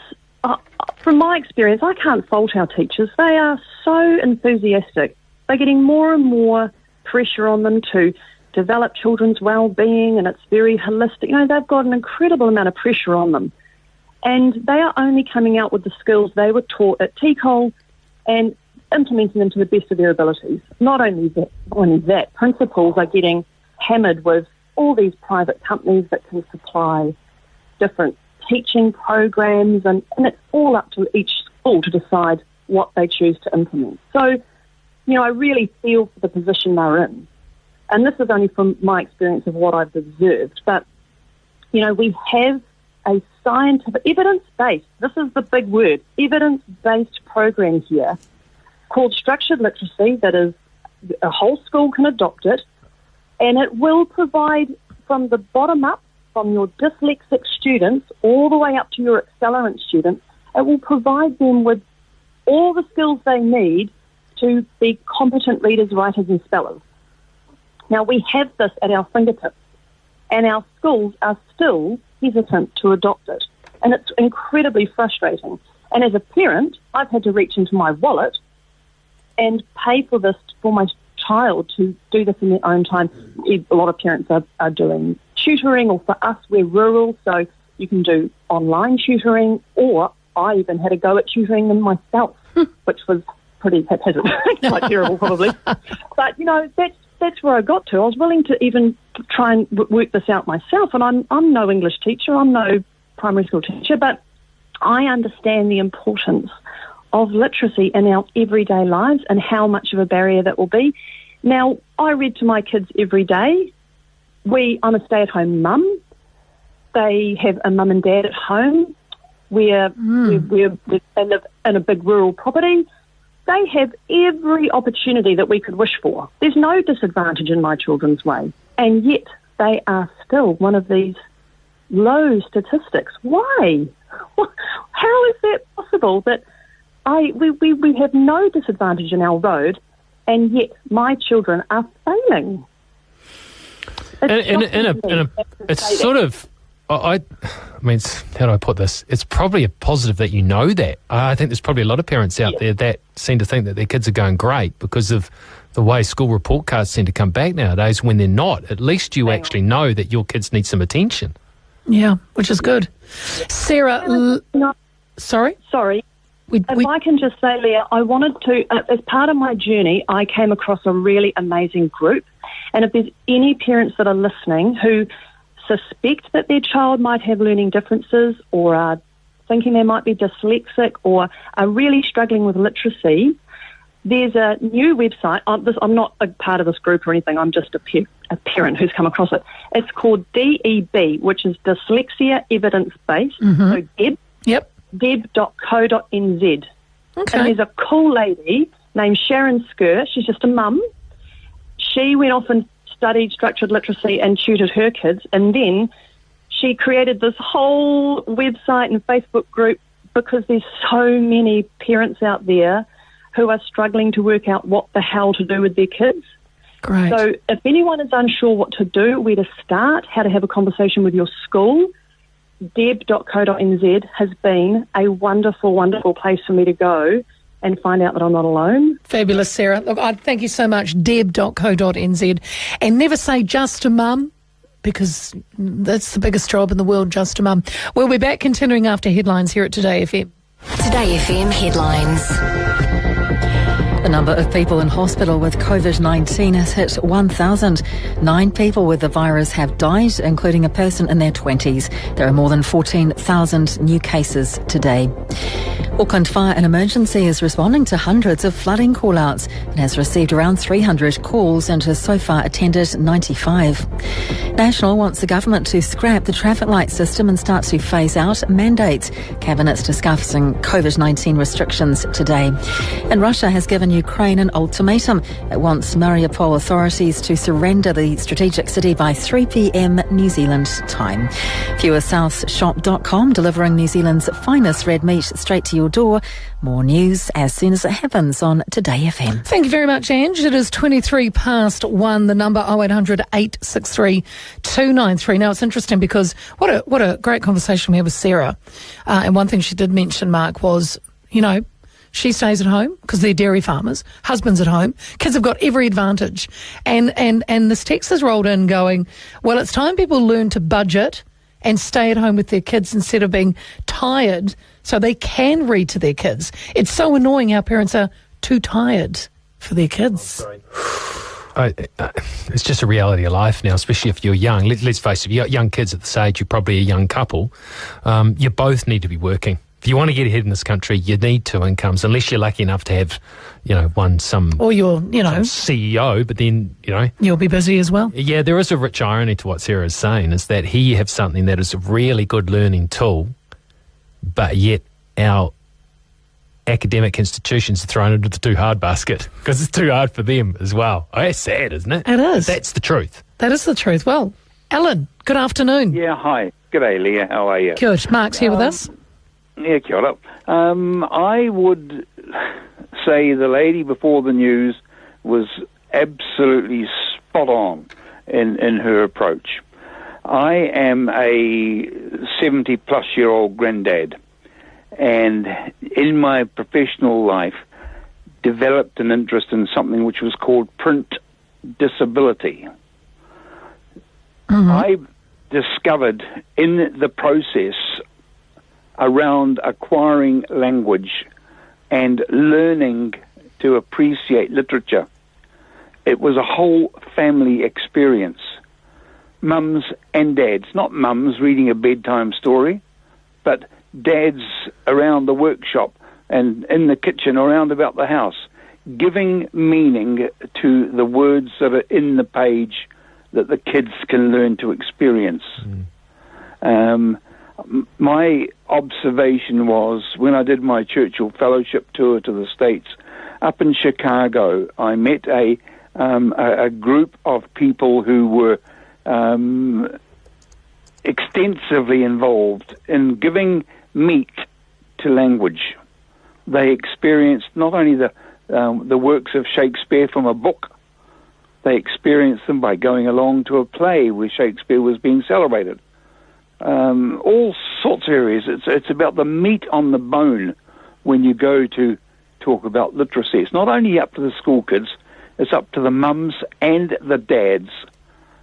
from my experience, I can't fault our teachers. They are so enthusiastic. They're getting more and more pressure on them to develop children's well-being, and it's very holistic. They've got an incredible amount of pressure on them. And they are only coming out with the skills they were taught at TCOL and implementing them to the best of their abilities. Not only that, principals are getting hammered with all these private companies that can supply different teaching programs, and it's all up to each school to decide what they choose to implement. So, I really feel for the position they're in. And this is only from my experience of what I've observed. But, we have a scientific, evidence-based, this is the big word, evidence-based program here called structured literacy that is, a whole school can adopt it, and it will provide from the bottom up, from your dyslexic students all the way up to your accelerant students, it will provide them with all the skills they need to be competent readers, writers and spellers. Now, we have this at our fingertips, and our schools are still hesitant to adopt it. And it's incredibly frustrating. And as a parent, I've had to reach into my wallet and pay for this for my child to do this in their own time. A lot of parents are doing tutoring, or for us, we're rural, so you can do online tutoring, or I even had a go at tutoring them myself, which was pretty haphazard, quite terrible probably. But, that's where I got to. I was willing to even try and work this out myself, and I'm no English teacher, I'm no primary school teacher, but I understand the importance of literacy in our everyday lives and how much of a barrier that will be. Now, I read to my kids every day. I'm a stay-at-home mum. They have a mum and dad at home. They live in a big rural property. They have every opportunity that we could wish for. There's no disadvantage in my children's way. And yet they are still one of these low statistics. Why? How is that possible that we have no disadvantage in our road, and yet my children are failing? It's sort of, I mean, how do I put this? It's probably a positive that you know that. I think there's probably a lot of parents out there that seem to think that their kids are going great because of the way school report cards seem to come back nowadays when they're not. At least you actually know that your kids need some attention. Yeah, which is good. Sarah, sorry? Sorry. If I can just say, Leah, I wanted to, as part of my journey, I came across a really amazing group. And if there's any parents that are listening who suspect that their child might have learning differences, or are thinking they might be dyslexic, or are really struggling with literacy, there's a new website. I'm not a part of this group or anything. I'm just a parent who's come across it. It's called DEB, which is Dyslexia Evidence Based. So DEB. Yep. deb.co.nz. Okay. And there's a cool lady named Sharon Skur. She's just a mum. She went off and studied structured literacy and tutored her kids, and then she created this whole website and Facebook group because there's so many parents out there who are struggling to work out what the hell to do with their kids. Great. So if anyone is unsure what to do, where to start, how to have a conversation with your school, deb.co.nz has been a wonderful, wonderful place for me to go and find out that I'm not alone. Fabulous, Sarah. Look, I thank you so much, deb.co.nz. And never say just a mum, because that's the biggest job in the world, just a mum. We'll be back continuing after headlines here at Today FM. Today FM headlines. The number of people in hospital with COVID-19 has hit 1,000. 9 people with the virus have died, including a person in their 20s. There are more than 14,000 new cases today. Auckland Fire and Emergency is responding to hundreds of flooding call-outs and has received around 300 calls and has so far attended 95. National wants the government to scrap the traffic light system and start to phase out mandates. Cabinet's discussing COVID-19 restrictions today. And Russia has given Ukraine an ultimatum. It wants Mariupol authorities to surrender the strategic city by 3 p.m. New Zealand time. FewerSouthShop.com, delivering New Zealand's finest red meat straight to your door. More news as soon as it happens on Today FM. Thank you very much, Ange. It is 23 past 1. The number 0800 863 293. Now, it's interesting because what a great conversation we had with Sarah. And one thing she did mention, Mark, was, she stays at home because they're dairy farmers. Husband's at home. Kids have got every advantage. And this text has rolled in going, well, it's time people learn to budget and stay at home with their kids instead of being tired so they can read to their kids. It's so annoying how parents are too tired for their kids. it's just a reality of life now, especially if you're young. Let's face it, you've got young kids at this age, you're probably a young couple. You both need to be working. If you want to get ahead in this country, you need two incomes, unless you're lucky enough to have, or you're, CEO, but then, you'll be busy as well. Yeah, there is a rich irony to what Sarah is saying, is that here you have something that is a really good learning tool, but yet our academic institutions are thrown into the too hard basket because it's too hard for them as well. Oh, that's sad, isn't it? It is. That's the truth. That is the truth. Well, Alan, good afternoon. Yeah, hi. G'day, Leah. How are you? Good. Mark's here with us. Yeah, kia ora. I would say the lady before the news was absolutely spot on in her approach. I am a 70-plus-year-old granddad, and in my professional life developed an interest in something which was called print disability. I discovered in the process around acquiring language and learning to appreciate literature, it was a whole family experience. Mums and dads, not mums reading a bedtime story, but dads around the workshop and in the kitchen around about the house, giving meaning to the words that are in the page that the kids can learn to experience. My observation was, when I did my Churchill Fellowship tour to the States, up in Chicago, I met a group of people who were extensively involved in giving meat to language. They experienced not only the works of Shakespeare from a book, they experienced them by going along to a play where Shakespeare was being celebrated. All sorts of areas. It's about the meat on the bone when you go to talk about literacy. It's not only up to the school kids, it's up to the mums and the dads.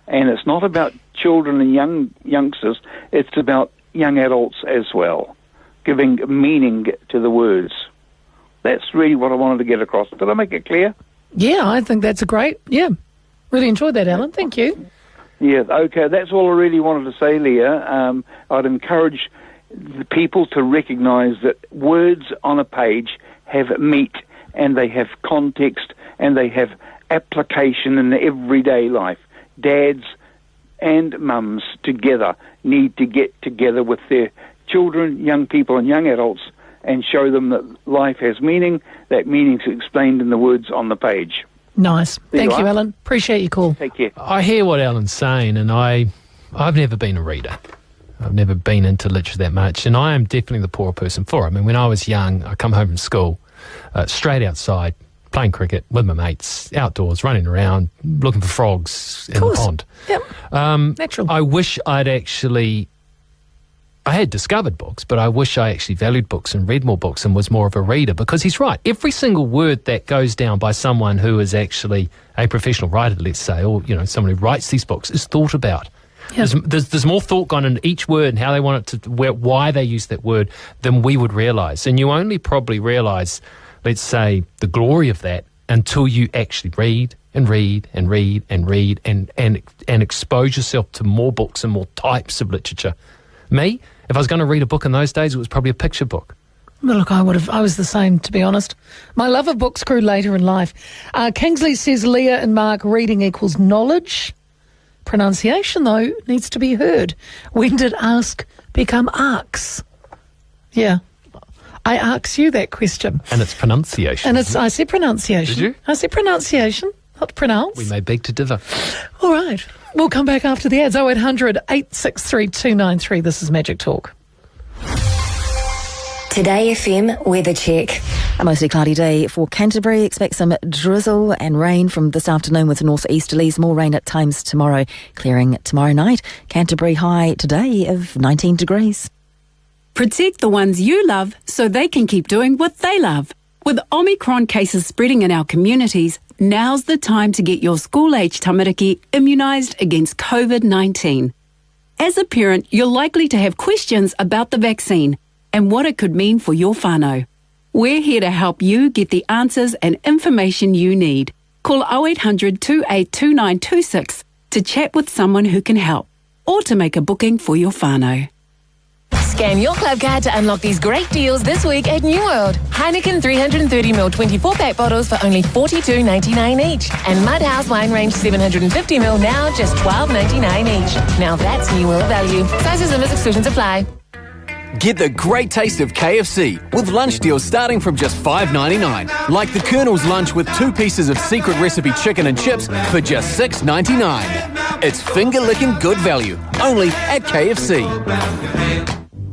And it's not about children and youngsters, it's about young adults as well, giving meaning to the words. That's really what I wanted to get across. Did I make it clear? Yeah, I think that's really enjoyed that, Alan. Thank you. Yeah, okay, that's all I really wanted to say, Leah. I'd encourage the people to recognise that words on a page have meat and they have context and they have application in everyday life. Dads and mums together need to get together with their children, young people and young adults and show them that life has meaning. That meaning's explained in the words on the page. Nice. Thank you, Alan. Appreciate your call. Take care. I hear what Alan's saying, and I've never been a reader. I've never been into literature that much, and I am definitely the poor person for it. I mean, when I was young, I come home from school, straight outside, playing cricket with my mates, outdoors, running around, looking for frogs in the pond. Yep. Natural. I wish I had discovered books, but I wish I actually valued books and read more books and was more of a reader, because he's right. Every single word that goes down by someone who is actually a professional writer, let's say, or someone who writes these books, is thought about. Yeah. There's more thought gone into each word and how they want it to, why they use that word than we would realise. And you only probably realise, let's say, the glory of that until you actually read and read and read and read and expose yourself to more books and more types of literature. Me, if I was going to read a book in those days, it was probably a picture book. Well, look, I was the same, to be honest. My love of books grew later in life. Kingsley says, Leah and Mark, reading equals knowledge. Pronunciation, though, needs to be heard. When did ask become arcs? Yeah. I ask you that question. And it's pronunciation. And I said pronunciation. Did you? I said pronunciation, not pronounce. We may beg to differ. All right. We'll come back after the ads. 0800 863 293. This is Magic Talk. Today FM weather check. A mostly cloudy day for Canterbury. Expect some drizzle and rain from this afternoon with northeasterlies. More rain at times tomorrow. Clearing tomorrow night. Canterbury high today of 19 degrees. Protect the ones you love so they can keep doing what they love. With Omicron cases spreading in our communities, now's the time to get your school-age tamariki immunised against COVID-19. As a parent, you're likely to have questions about the vaccine and what it could mean for your whānau. We're here to help you get the answers and information you need. Call 0800 282926 to chat with someone who can help or to make a booking for your whānau. Scan your club card to unlock these great deals this week at New World. Heineken 330ml 24-pack bottles for only $42.99 each. And Mudhouse Wine Range 750ml now just $12.99 each. Now that's New World value. Sizes and exclusions apply. Get the great taste of KFC with lunch deals starting from just $5.99. Like the Colonel's lunch with 2 pieces of secret recipe chicken and chips for just $6.99. It's finger-licking good value, only at KFC.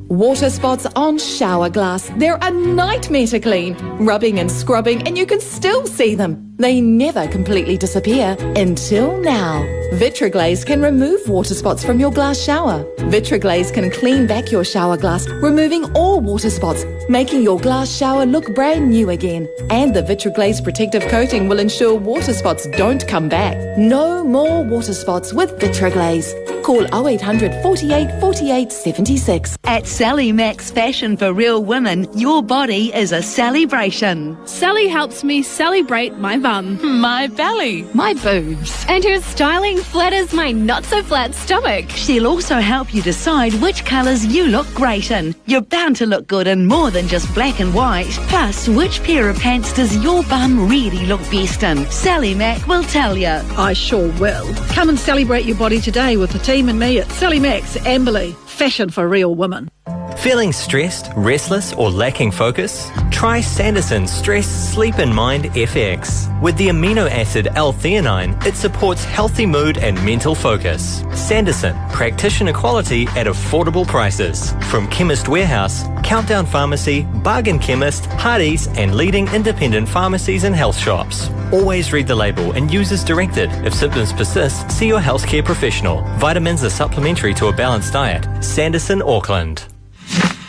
Water spots on shower glass. They're a nightmare to clean. Rubbing and scrubbing and you can still see them. They never completely disappear until now. Vitraglaze can remove water spots from your glass shower. Vitraglaze can clean back your shower glass, removing all water spots, making your glass shower look brand new again. And the Vitraglaze protective coating will ensure water spots don't come back. No more water spots with Vitraglaze. Call 0800 48 48 76. At Sally Max Fashion for Real Women, your body is a celebration. Sally helps me celebrate my bum, my belly, my boobs, and her styling flatters my not-so-flat stomach. She'll also help you decide which colours you look great in. You're bound to look good in more than just black and white. Plus, which pair of pants does your bum really look best in? Sally Mac will tell you. I sure will. Come and celebrate your body today with the team and me at Sally Max Amberley. Fashion for Real Women. Feeling stressed, restless or lacking focus? Try Sanderson Stress, Sleep and Mind FX. With the amino acid L-theanine, it supports healthy mood and mental focus. Sanderson, practitioner quality at affordable prices. From Chemist Warehouse, Countdown Pharmacy, Bargain Chemist, Hardy's and leading independent pharmacies and health shops. Always read the label and use as directed. If symptoms persist, see your healthcare professional. Vitamins are supplementary to a balanced diet. Sanderson, Auckland.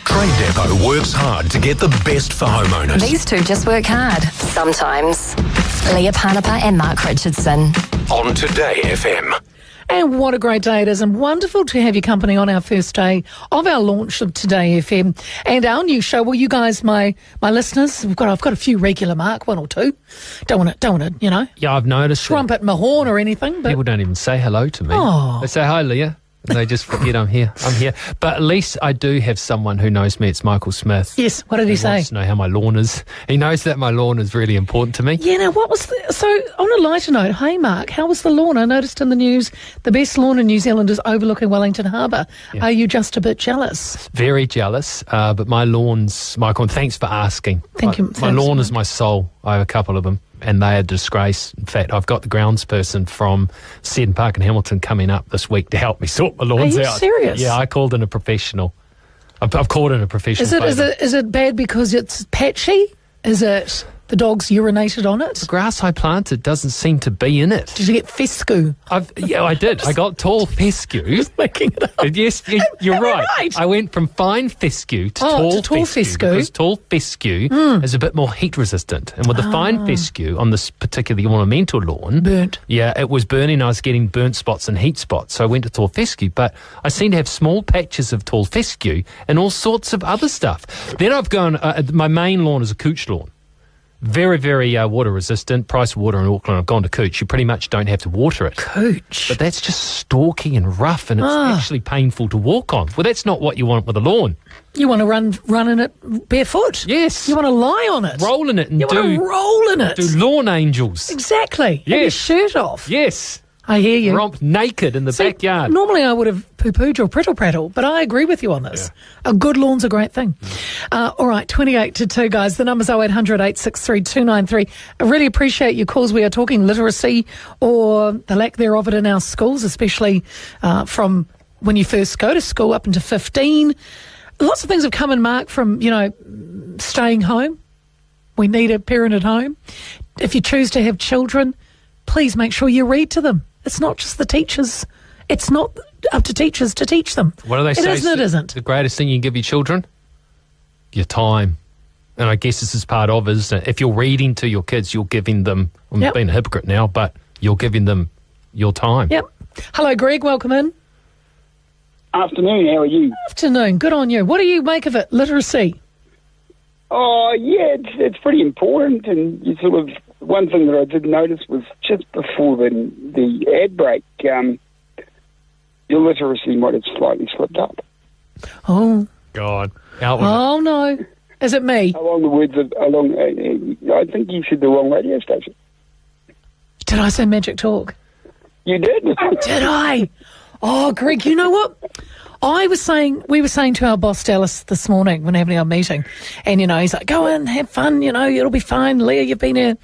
Trade Depot works hard to get the best for homeowners. These two just work hard. Sometimes. Leah Panapa and Mark Richardson. On Today FM. And what a great day it is, and wonderful to have your company on our first day of our launch of Today FM and our new show. Well, you guys, my listeners, I've got a few regular, Mark, 1 or 2. Don't want to, you know. Yeah, I've noticed. Trumpet my horn or anything. But people don't even say hello to me. Oh. They say hi, Leah. They just forget I'm here. But at least I do have someone who knows me. It's Michael Smith. Yes, what did he say? He wants to know how my lawn is. He knows that my lawn is really important to me. Yeah, now what was so on a lighter note, hey Mark, how was the lawn? I noticed in the news the best lawn in New Zealand is overlooking Wellington Harbour. Yeah. Are you just a bit jealous? Very jealous, but my lawn's, Michael, and thanks for asking. Thank you. My lawn is my soul. I have a couple of them. And they are a disgrace. In fact, I've got the groundsperson from Seddon Park in Hamilton coming up this week to help me sort my lawns out. Are you serious? Yeah, I called in a professional. I've called in a professional. Is it bad because it's patchy? Is it the dogs urinated on it? The grass I planted doesn't seem to be in it. Did you get fescue? Yeah, I did. I got tall fescue. Just making it up. Yes, you're right. I went from fine fescue to tall fescue. Because tall fescue is a bit more heat resistant. And with the fine fescue on this particularly ornamental lawn... Burnt. Yeah, it was burning. I was getting burnt spots and heat spots. So I went to tall fescue. But I seem to have small patches of tall fescue and all sorts of other stuff. Then I've gone... my main lawn is a couch lawn. Very, very water resistant. Price of water in Auckland, I've gone to Cooch. You pretty much don't have to water it. Cooch? But that's just stalky and rough, and it's actually painful to walk on. Well, that's not what you want with a lawn. You want to run in it barefoot. Yes. You want to lie on it. Roll in it and you want to roll in it. Do lawn angels. Exactly. Yes. Have your shirt off. Yes. I hear you. Romp naked in the backyard. Normally I would have poo-pooed your prattle, but I agree with you on this. Yeah. A good lawn's a great thing. All right, 28 to 2, guys. The number's 0800 863 293. I really appreciate your calls. We are talking literacy or the lack thereof it in our schools, especially from when you first go to school up into 15. Lots of things have come in, Mark, from, staying home. We need a parent at home. If you choose to have children, please make sure you read to them. It's not just the teachers. It's not up to teachers to teach them. What do they say? It isn't. The greatest thing you can give your children? Your time. And I guess this is part of is that if you're reading to your kids, you're giving them, I'm being a hypocrite now, but you're giving them your time. Yep. Hello, Greg. Welcome in. Afternoon. How are you? Afternoon. Good on you. What do you make of it? Literacy? Oh, yeah, it's pretty important, and you sort of one thing that I did notice was just before the ad break, your literacy might have slightly slipped up. Oh. God. Out with Oh, no. Is it me? Along the words of, I think you said the wrong radio station. Did I say Magic Talk? You did. Did I? Oh, Greg, you know what? We were saying to our boss Dallas this morning when having our meeting, and, he's like, go in, have fun, it'll be fine. Leah, you've been here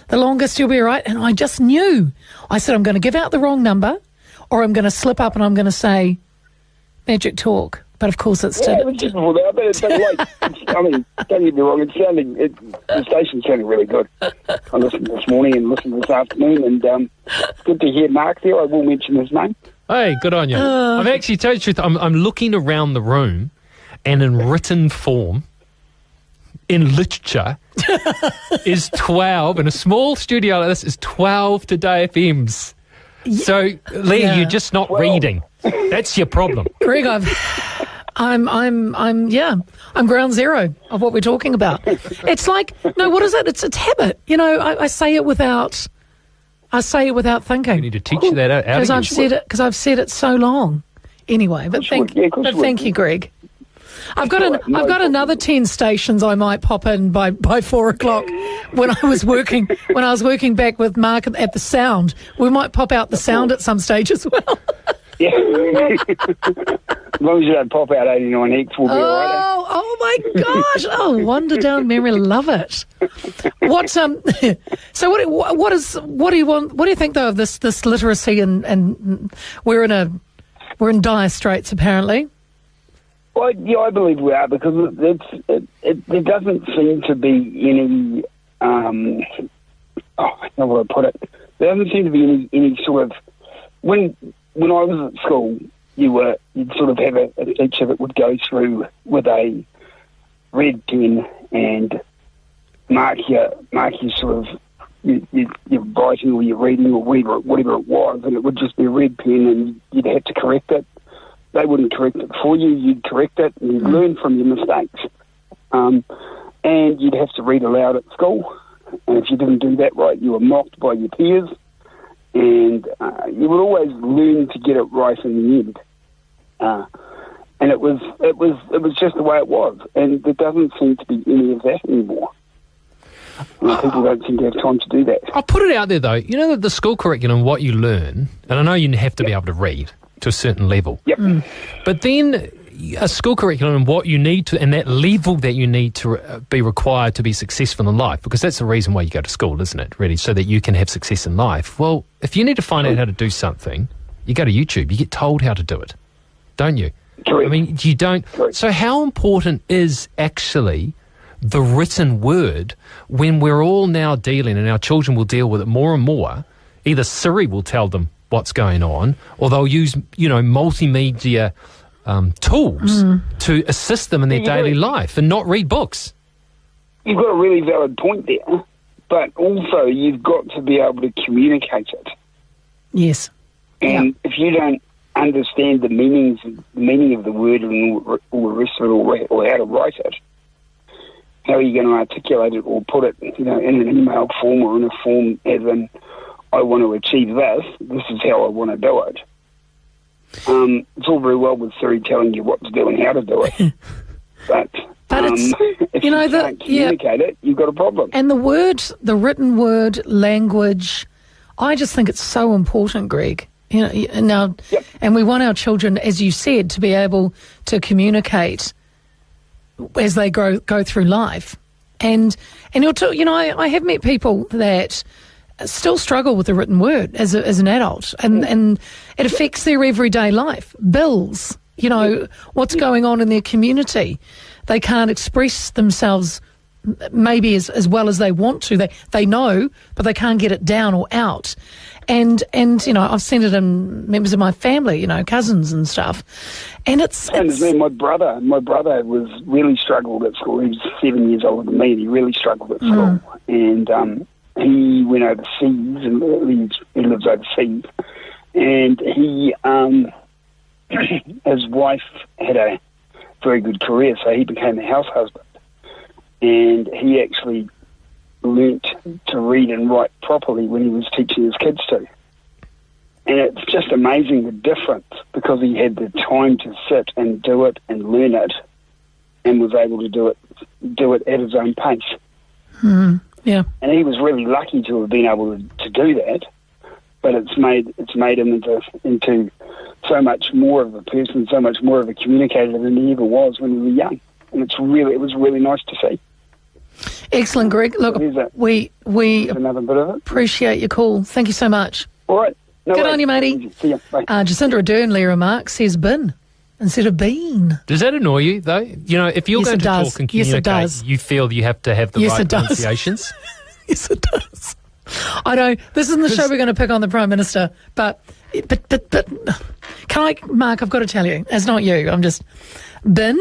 the longest, you'll be all right. And I just knew. I said, I'm going to give out the wrong number, or I'm going to slip up and I'm going to say Magic Talk. But of course it's it was just before that. But don't get me wrong, the station sounded really good. I listened this morning and listened this afternoon, and good to hear Mark there. I will mention his name. Hey, good on you. I've actually told you the truth. I'm looking around the room, and in written form, in literature, is 12, in a small studio like this, is 12 Today FMs. So, Leah, you're just not reading. That's your problem. Greg, I'm ground zero of what we're talking about. It's like, no, what is it? It's habit. I say it without thinking. You need to teach you that out. Because I've said it so long. Anyway, but thank you, Greg. I've got another 10 stations I might pop in by 4 o'clock when I was working back with Mark at the Sound. We might pop out the Sound at some stage as well. Yeah. As long as you don't pop out 89X, we'll be all right. Oh my gosh! Oh, wander down memory, love it. So what do you want? What do you think though of this literacy and we're in dire straits apparently? Well, yeah, I believe we are, because there doesn't seem to be any. How would I put it? There doesn't seem to be any sort of when I was at school, you'd sort of have a teacher that would go through with a red pen and mark your sort of your writing or your reading or whatever it was, and it would just be a red pen, and you'd have to correct it. They wouldn't correct it for you. You'd correct it, and you'd learn from your mistakes. And you'd have to read aloud at school, and if you didn't do that right, you were mocked by your peers. And you would always learn to get it right in the end. And it was just the way it was. And there doesn't seem to be any of that anymore. People don't seem to have time to do that. I'll put it out there, though. You know that the school curriculum, what you learn, and I know you have to be able to read to a certain level. Yep. But then a school curriculum and what you need to, and that level that you need to be required to be successful in life, because that's the reason why you go to school, isn't it, really, so that you can have success in life. Well, if you need to find out how to do something, you go to YouTube, you get told how to do it, don't you? Correct. I mean, you don't. Correct. So how important is actually the written word when we're all now dealing, and our children will deal with it more and more? Either Siri will tell them what's going on, or they'll use, multimedia tools to assist them in their daily life and not read books. You've got a really valid point there, but also you've got to be able to communicate it. Yes. And if you don't understand the meaning of the word and all the rest of it, or how to write it, how are you going to articulate it or put it, in an email form or in a form as in, I want to achieve this is how I want to do it. It's all very well with Siri telling you what to do and how to do it, but it's, if you can't communicate it, you've got a problem. And the written word, language, I just think it's so important, Greg. And we want our children, as you said, to be able to communicate as they go through life. And I have met people that still struggle with the written word as an adult, and it affects their everyday life. Bills, what's going on in their community. They can't express themselves maybe as well as they want to. They know, but they can't get it down or out. And I've seen it in members of my family, cousins and stuff. And it's me. My brother was really struggled at school. He was 7 years older than me, and he really struggled at school. And he went overseas, and he lives overseas. And his wife had a very good career, so he became a house husband. And he actually learnt to read and write properly when he was teaching his kids to. And it's just amazing the difference, because he had the time to sit and do it and learn it, and was able to do it at his own pace. Yeah. And he was really lucky to have been able to do that. But it's made him into so much more of a person, so much more of a communicator than he ever was when he was young. And it was really nice to see. Excellent, Greg. Look, we another bit of it. Appreciate your call. Thank you so much. All right. No Good worries. on you, matey. See ya. Bye. Jacinda Ardern, Leah Mark, says bin instead of bean. Does that annoy you, though? You know, if you're Yes, going it to does. talk and Yes, it communicate, does. you feel you have to have the Yes, right it does. pronunciations? Yes, it does. I know this isn't the show we're going to pick on the Prime Minister, but can I, Mark? I've got to tell you, it's not you. I'm just bin,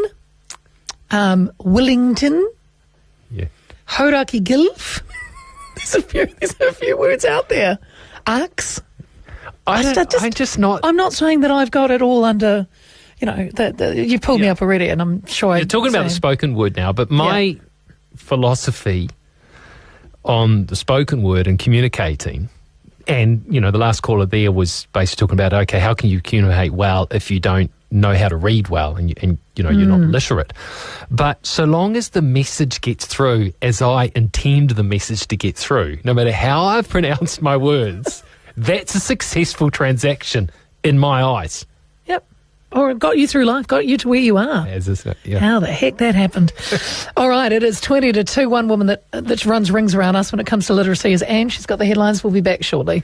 Wellington, Hauraki Gilf. There's a few words out there. Arcs. I'm not saying that I've got it all under. You know, you've pulled me up already, and I'm sure You're talking about the spoken word now, but my philosophy on the spoken word and communicating, and, you know, the last caller there was basically talking about, okay, how can you communicate well if you don't know how to read well and you know, you're not literate? But so long as the message gets through as I intend the message to get through, no matter how I've pronounced my words, that's a successful transaction in my eyes. Yep. Or it got you through life, got you to where you are. How the heck that happened. All right, it is 20 to 2. One woman that runs rings around us when it comes to literacy is Anne. She's got the headlines. We'll be back shortly.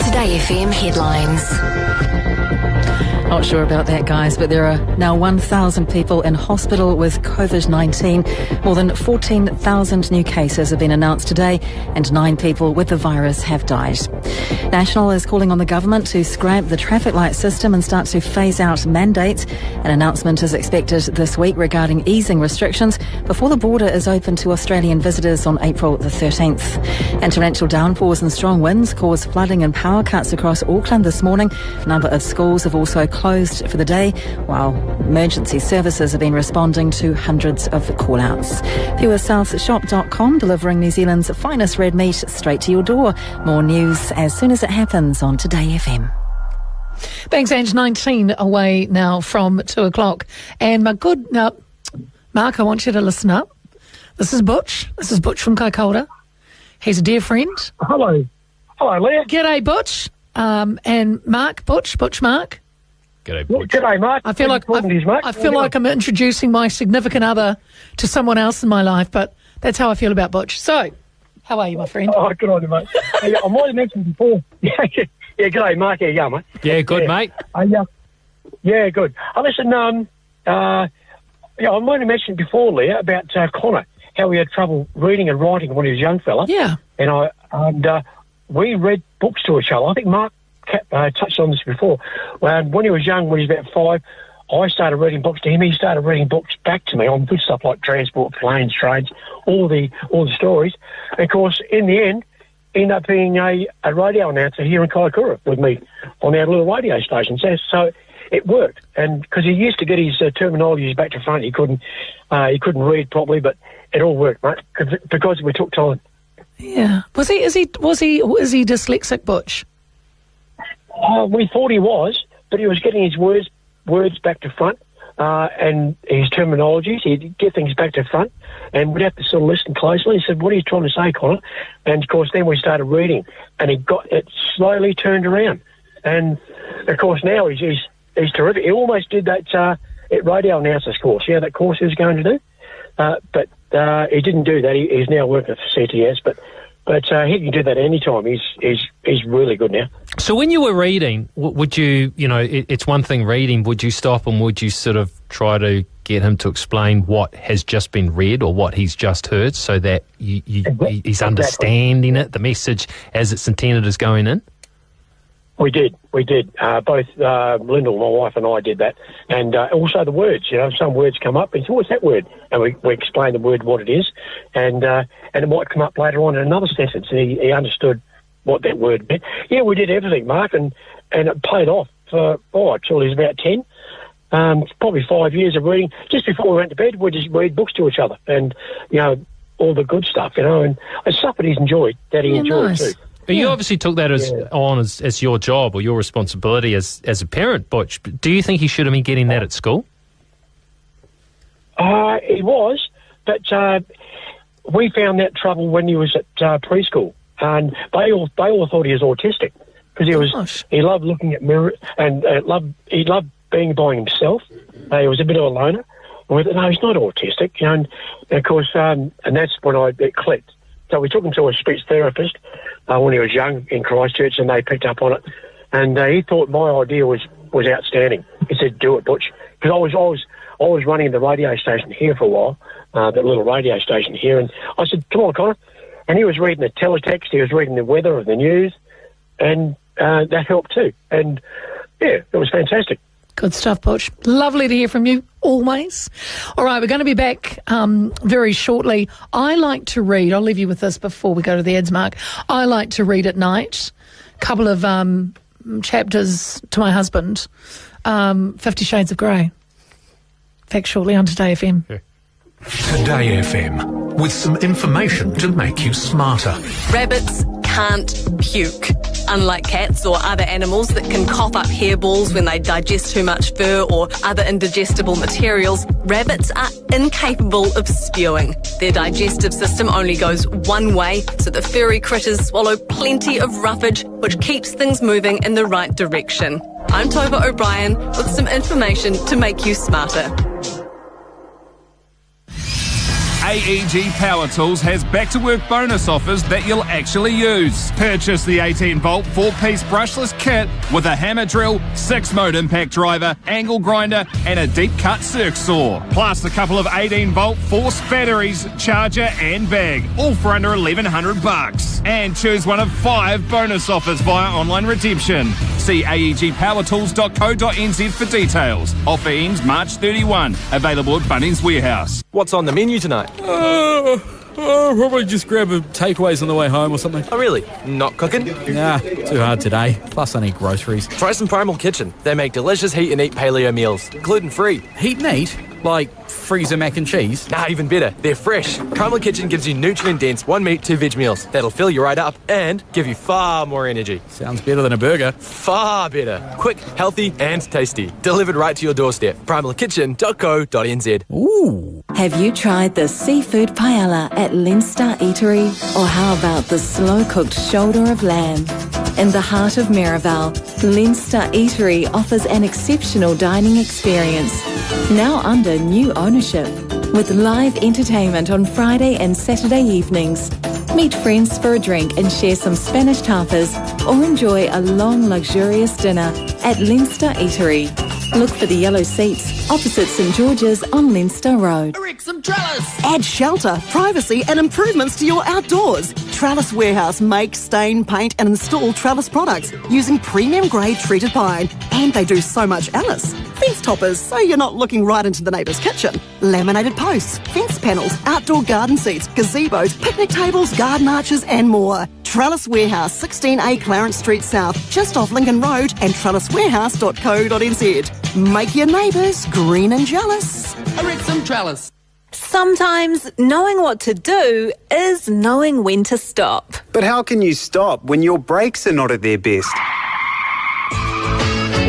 Today FM headlines. Not sure about that, guys, but there are now 1,000 people in hospital with COVID-19. More than 14,000 new cases have been announced today, and 9 people with the virus have died. National is calling on the government to scrap the traffic light system and start to phase out mandates. An announcement is expected this week regarding easing restrictions before the border is open to Australian visitors on April the 13th. And torrential downpours and strong winds caused flooding and power cuts across Auckland this morning. A number of schools have also closed for the day, while emergency services have been responding to hundreds of call-outs. PureSouthShop.com, delivering New Zealand's finest red meat straight to your door. More news as soon as it happens on Today FM. Thanks, Ange. 19 away now from 2 o'clock. And Mark, I want you to listen up. This is Butch. This is Butch from Kaikoura. He's a dear friend. Hello. Hello, Leah. G'day, Butch. And Mark, Butch Mark. G'day, Butch. G'day, Mark. I feel like I'm introducing my significant other to someone else in my life, but that's how I feel about Butch. So, how are you, my friend? Oh, good on you, mate. I might have mentioned before. Yeah, g'day, Mark. How you going, mate? Yeah, good, mate. Yeah, good. Listen, I might have mentioned before, Leah, about Connor, how he had trouble reading and writing when he was a young fella. Yeah. And we read books to each other. I think Mark touched on this before. When he was young, when he was about 5, I started reading books to him. He started reading books back to me on good stuff like transport, planes, trains, all the stories. And of course, in the end, he ended up being a radio announcer here in Kaikoura with me on our little radio station. So it worked, and because he used to get his terminologies back to front, he couldn't read properly, but it all worked, mate, because we took time. Yeah. Is he dyslexic, Butch? We thought he was, but he was getting his words back to front, and his terminologies. He'd get things back to front, and we'd have to sort of listen closely. He said, "What are you trying to say, Connor?" And of course, then we started reading, and he got it slowly turned around. And of course, now he's terrific. He almost did that radio announcer's course. Yeah, that course he was going to do, but he didn't do that. He's now working for CTS, but he can do that anytime. He's really good now. So when you were reading, would you, it's one thing reading, would you stop and would you sort of try to get him to explain what has just been read or what he's just heard so that he's understanding it, the message as it's intended is going in? We did. Both Lyndall, my wife, and I did that. And also the words. Some words come up and say, "What's that word?" And we explain the word, what it is. And it might come up later on in another sentence. And he understood what that word meant. Yeah, we did everything, Mark, and it paid off for, till he was about 10. Probably 5 years of reading. Just before we went to bed, we just read books to each other. And, all the good stuff, and it's stuff that he enjoyed nice. too. But you obviously took that as your job or your responsibility as a parent, Butch. Do you think he should have been getting that at school? He was, but we found that trouble when he was at preschool, and they all thought he was autistic because he loved looking at mirrors and he loved being by himself. He was a bit of a loner. No, he's not autistic, and of course, and that's when it clicked. So we took him to a speech therapist when he was young in Christchurch, and they picked up on it. And he thought my idea was outstanding. He said, "Do it, Butch," because I was running the radio station here for a while, that little radio station here, and I said, "Come on, Connor." And he was reading the teletext, he was reading the weather and the news, and that helped too. And yeah, it was fantastic. Good stuff, Butch. Lovely to hear from you, always. All right, we're going to be back very shortly. I like to read. I'll leave you with this before we go to the ads, Mark. I like to read at night. A couple of chapters to my husband. 50 Shades of Grey. Back shortly on Today FM. Yeah. Today FM, with some information to make you smarter. Rabbits can't puke. Unlike cats or other animals that can cough up hairballs when they digest too much fur or other indigestible materials, rabbits are incapable of spewing. Their digestive system only goes one way, so the furry critters swallow plenty of roughage, which keeps things moving in the right direction. I'm Tova O'Brien with some information to make you smarter. AEG Power Tools has back-to-work bonus offers that you'll actually use. Purchase the 18-volt 4-piece brushless kit with a hammer drill, 6-mode impact driver, angle grinder and a deep-cut circ saw. Plus a couple of 18-volt force batteries, charger and bag, all for under $1,100. And choose one of 5 bonus offers via online redemption. See aegpowertools.co.nz for details. Offer ends March 31. Available at Bunnings Warehouse. What's on the menu tonight? Probably just grab a takeaways on the way home or something. Oh, really? Not cooking? Nah, too hard today. Plus, I need groceries. Try some Primal Kitchen. They make delicious heat and eat paleo meals. Gluten-free. Heat and eat? Like freezer mac and cheese? Nah, even better. They're fresh. Primal Kitchen gives you nutrient-dense 1 meat, 2 veg meals that'll fill you right up and give you far more energy. Sounds better than a burger. Far better. Quick, healthy and tasty. Delivered right to your doorstep. primalkitchen.co.nz. Ooh. Have you tried the seafood paella at Leinster Eatery? Or how about the slow-cooked shoulder of lamb? In the heart of Maryvale, Leinster Eatery offers an exceptional dining experience, now under new ownership, with live entertainment on Friday and Saturday evenings. Meet friends for a drink and share some Spanish tapas, or enjoy a long, luxurious dinner at Leinster Eatery. Look for the yellow seats opposite St George's on Leinster Road. Some trellis. Add shelter, privacy and improvements to your outdoors. Trellis Warehouse make, stain, paint and install trellis products using premium grade treated pine. And they do so much else. Fence toppers so you're not looking right into the neighbour's kitchen. Laminated posts, fence panels, outdoor garden seats, gazebos, picnic tables, garden arches and more. Trellis Warehouse, 16A Clarence Street South, just off Lincoln Road, and trelliswarehouse.co.nz. Make your neighbours green and jealous. Some trellis. Sometimes knowing what to do is knowing when to stop. But how can you stop when your brakes are not at their best?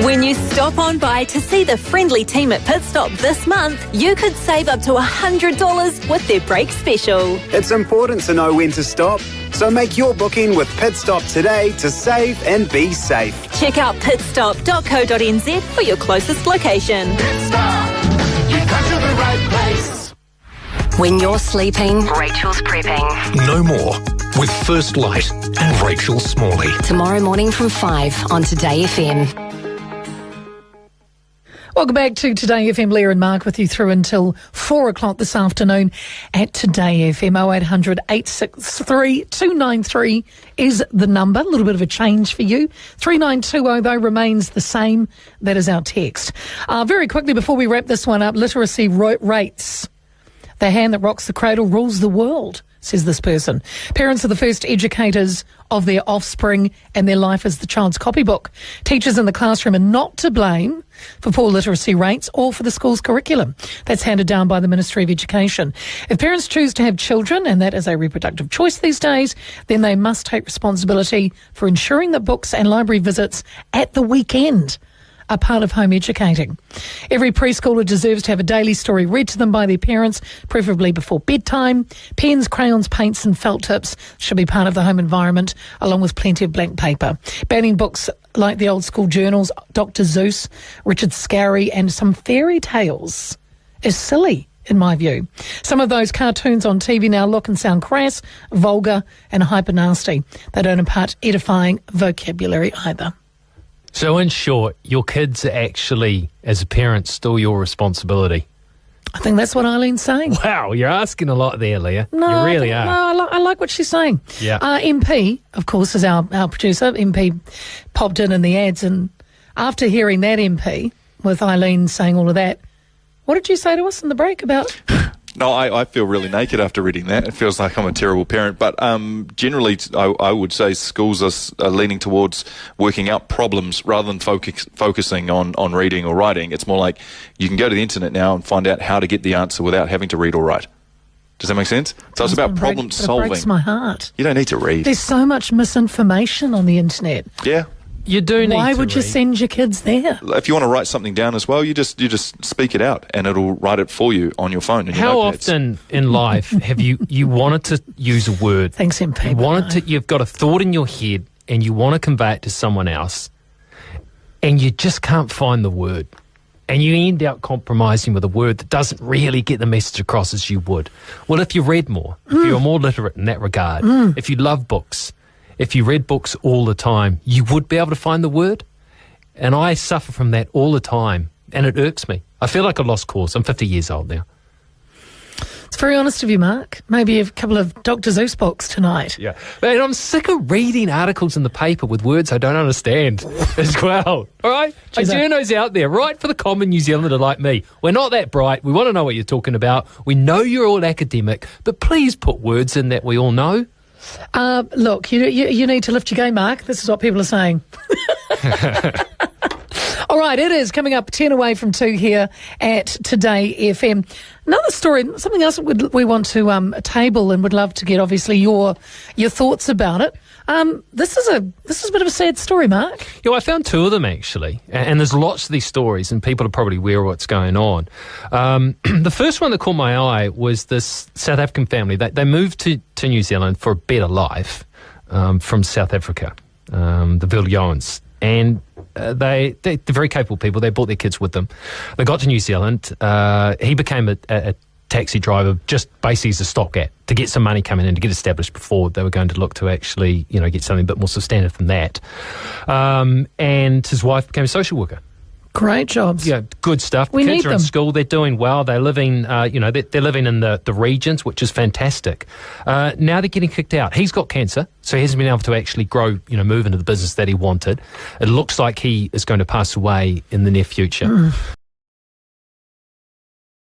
When you stop on by to see the friendly team at Pit Stop this month, you could save up to $100 with their brake special. It's important to know when to stop, so make your booking with Pit Stop today to save and be safe. Check out pitstop.co.nz for your closest location. Pit Stop, you come to the right place. When you're sleeping, Rachel's prepping. No more with First Light and Rachel Smalley. Tomorrow morning from 5 on Today FM. Welcome back to Today FM. Leah and Mark with you through until 4 o'clock this afternoon at Today FM. 0800 863 293 is the number. A little bit of a change for you. 3920 though remains the same. That is our text. Very quickly before we wrap this one up, literacy rates. The hand that rocks the cradle rules the world, says this person. Parents are the first educators of their offspring, and their life is the child's copybook. Teachers in the classroom are not to blame for poor literacy rates or for the school's curriculum. That's handed down by the Ministry of Education. If parents choose to have children, and that is a reproductive choice these days, then they must take responsibility for ensuring that books and library visits at the weekend are part of home educating. Every preschooler deserves to have a daily story read to them by their parents, preferably before bedtime. Pens, crayons, paints and felt tips should be part of the home environment, along with plenty of blank paper. Banning books like the old school journals, Dr. Seuss, Richard Scarry and some fairy tales is silly, in my view. Some of those cartoons on TV now look and sound crass, vulgar and hyper nasty. They don't impart edifying vocabulary either. So in short, your kids are actually, as a parent, still your responsibility. I think that's what Eileen's saying. Wow, you're asking a lot there, Leah. No, you really are. No, I like what she's saying. Yeah. MP, of course, is our producer. MP popped in the ads, and after hearing that MP, with Eileen saying all of that, what did you say to us in the break about... No, I feel really naked after reading that. It feels like I'm a terrible parent. But generally, I would say schools are leaning towards working out problems rather than focusing on reading or writing. It's more like you can go to the internet now and find out how to get the answer without having to read or write. Does that make sense? So it's about problem solving. It breaks my heart. You don't need to read. There's so much misinformation on the internet. Yeah. You do need Why to would you read. send your kids there? If you want to write something down as well, you just speak it out and it'll write it for you on your phone. And your How notepads. often in life have you wanted to use a word? Thanks, MP. You've got a thought in your head and you want to convey it to someone else and you just can't find the word. And you end up compromising with a word that doesn't really get the message across as you would. Well, if you read more, if you're more literate in that regard, if you love books, if you read books all the time, you would be able to find the word. And I suffer from that all the time, and it irks me. I feel like a lost cause. I'm 50 years old now. It's very honest of you, Mark. Maybe a couple of Dr. Seuss books tonight. Yeah. And I'm sick of reading articles in the paper with words I don't understand as well. All right? Hey, journos out there, write for the common New Zealander like me. We're not that bright. We want to know what you're talking about. We know you're all academic, but please put words in that we all know. Look, you need to lift your game, Mark. This is what people are saying. All right, it is coming up 10 away from 2 here at Today FM. Another story, something else we want to table and would love to get, obviously, your thoughts about it. This is a bit of a sad story, Mark. Yeah, I found 2 of them, actually. And there's lots of these stories, and people are probably aware of what's going on. The first one that caught my eye was this South African family. They moved to New Zealand for a better life from South Africa, the Viljoens. And they're very capable people. They brought their kids with them. They got to New Zealand. He became a taxi driver just basically as a stopgap to get some money coming in to get established before they were going to look to actually, get something a bit more substantive than that. And his wife became a social worker. Great jobs. Yeah, good stuff. We The kids need are in them. school. They're doing well. They're living, they're living in the regions, which is fantastic. Now they're getting kicked out. He's got cancer, so he hasn't been able to actually grow, move into the business that he wanted. It looks like he is going to pass away in the near future.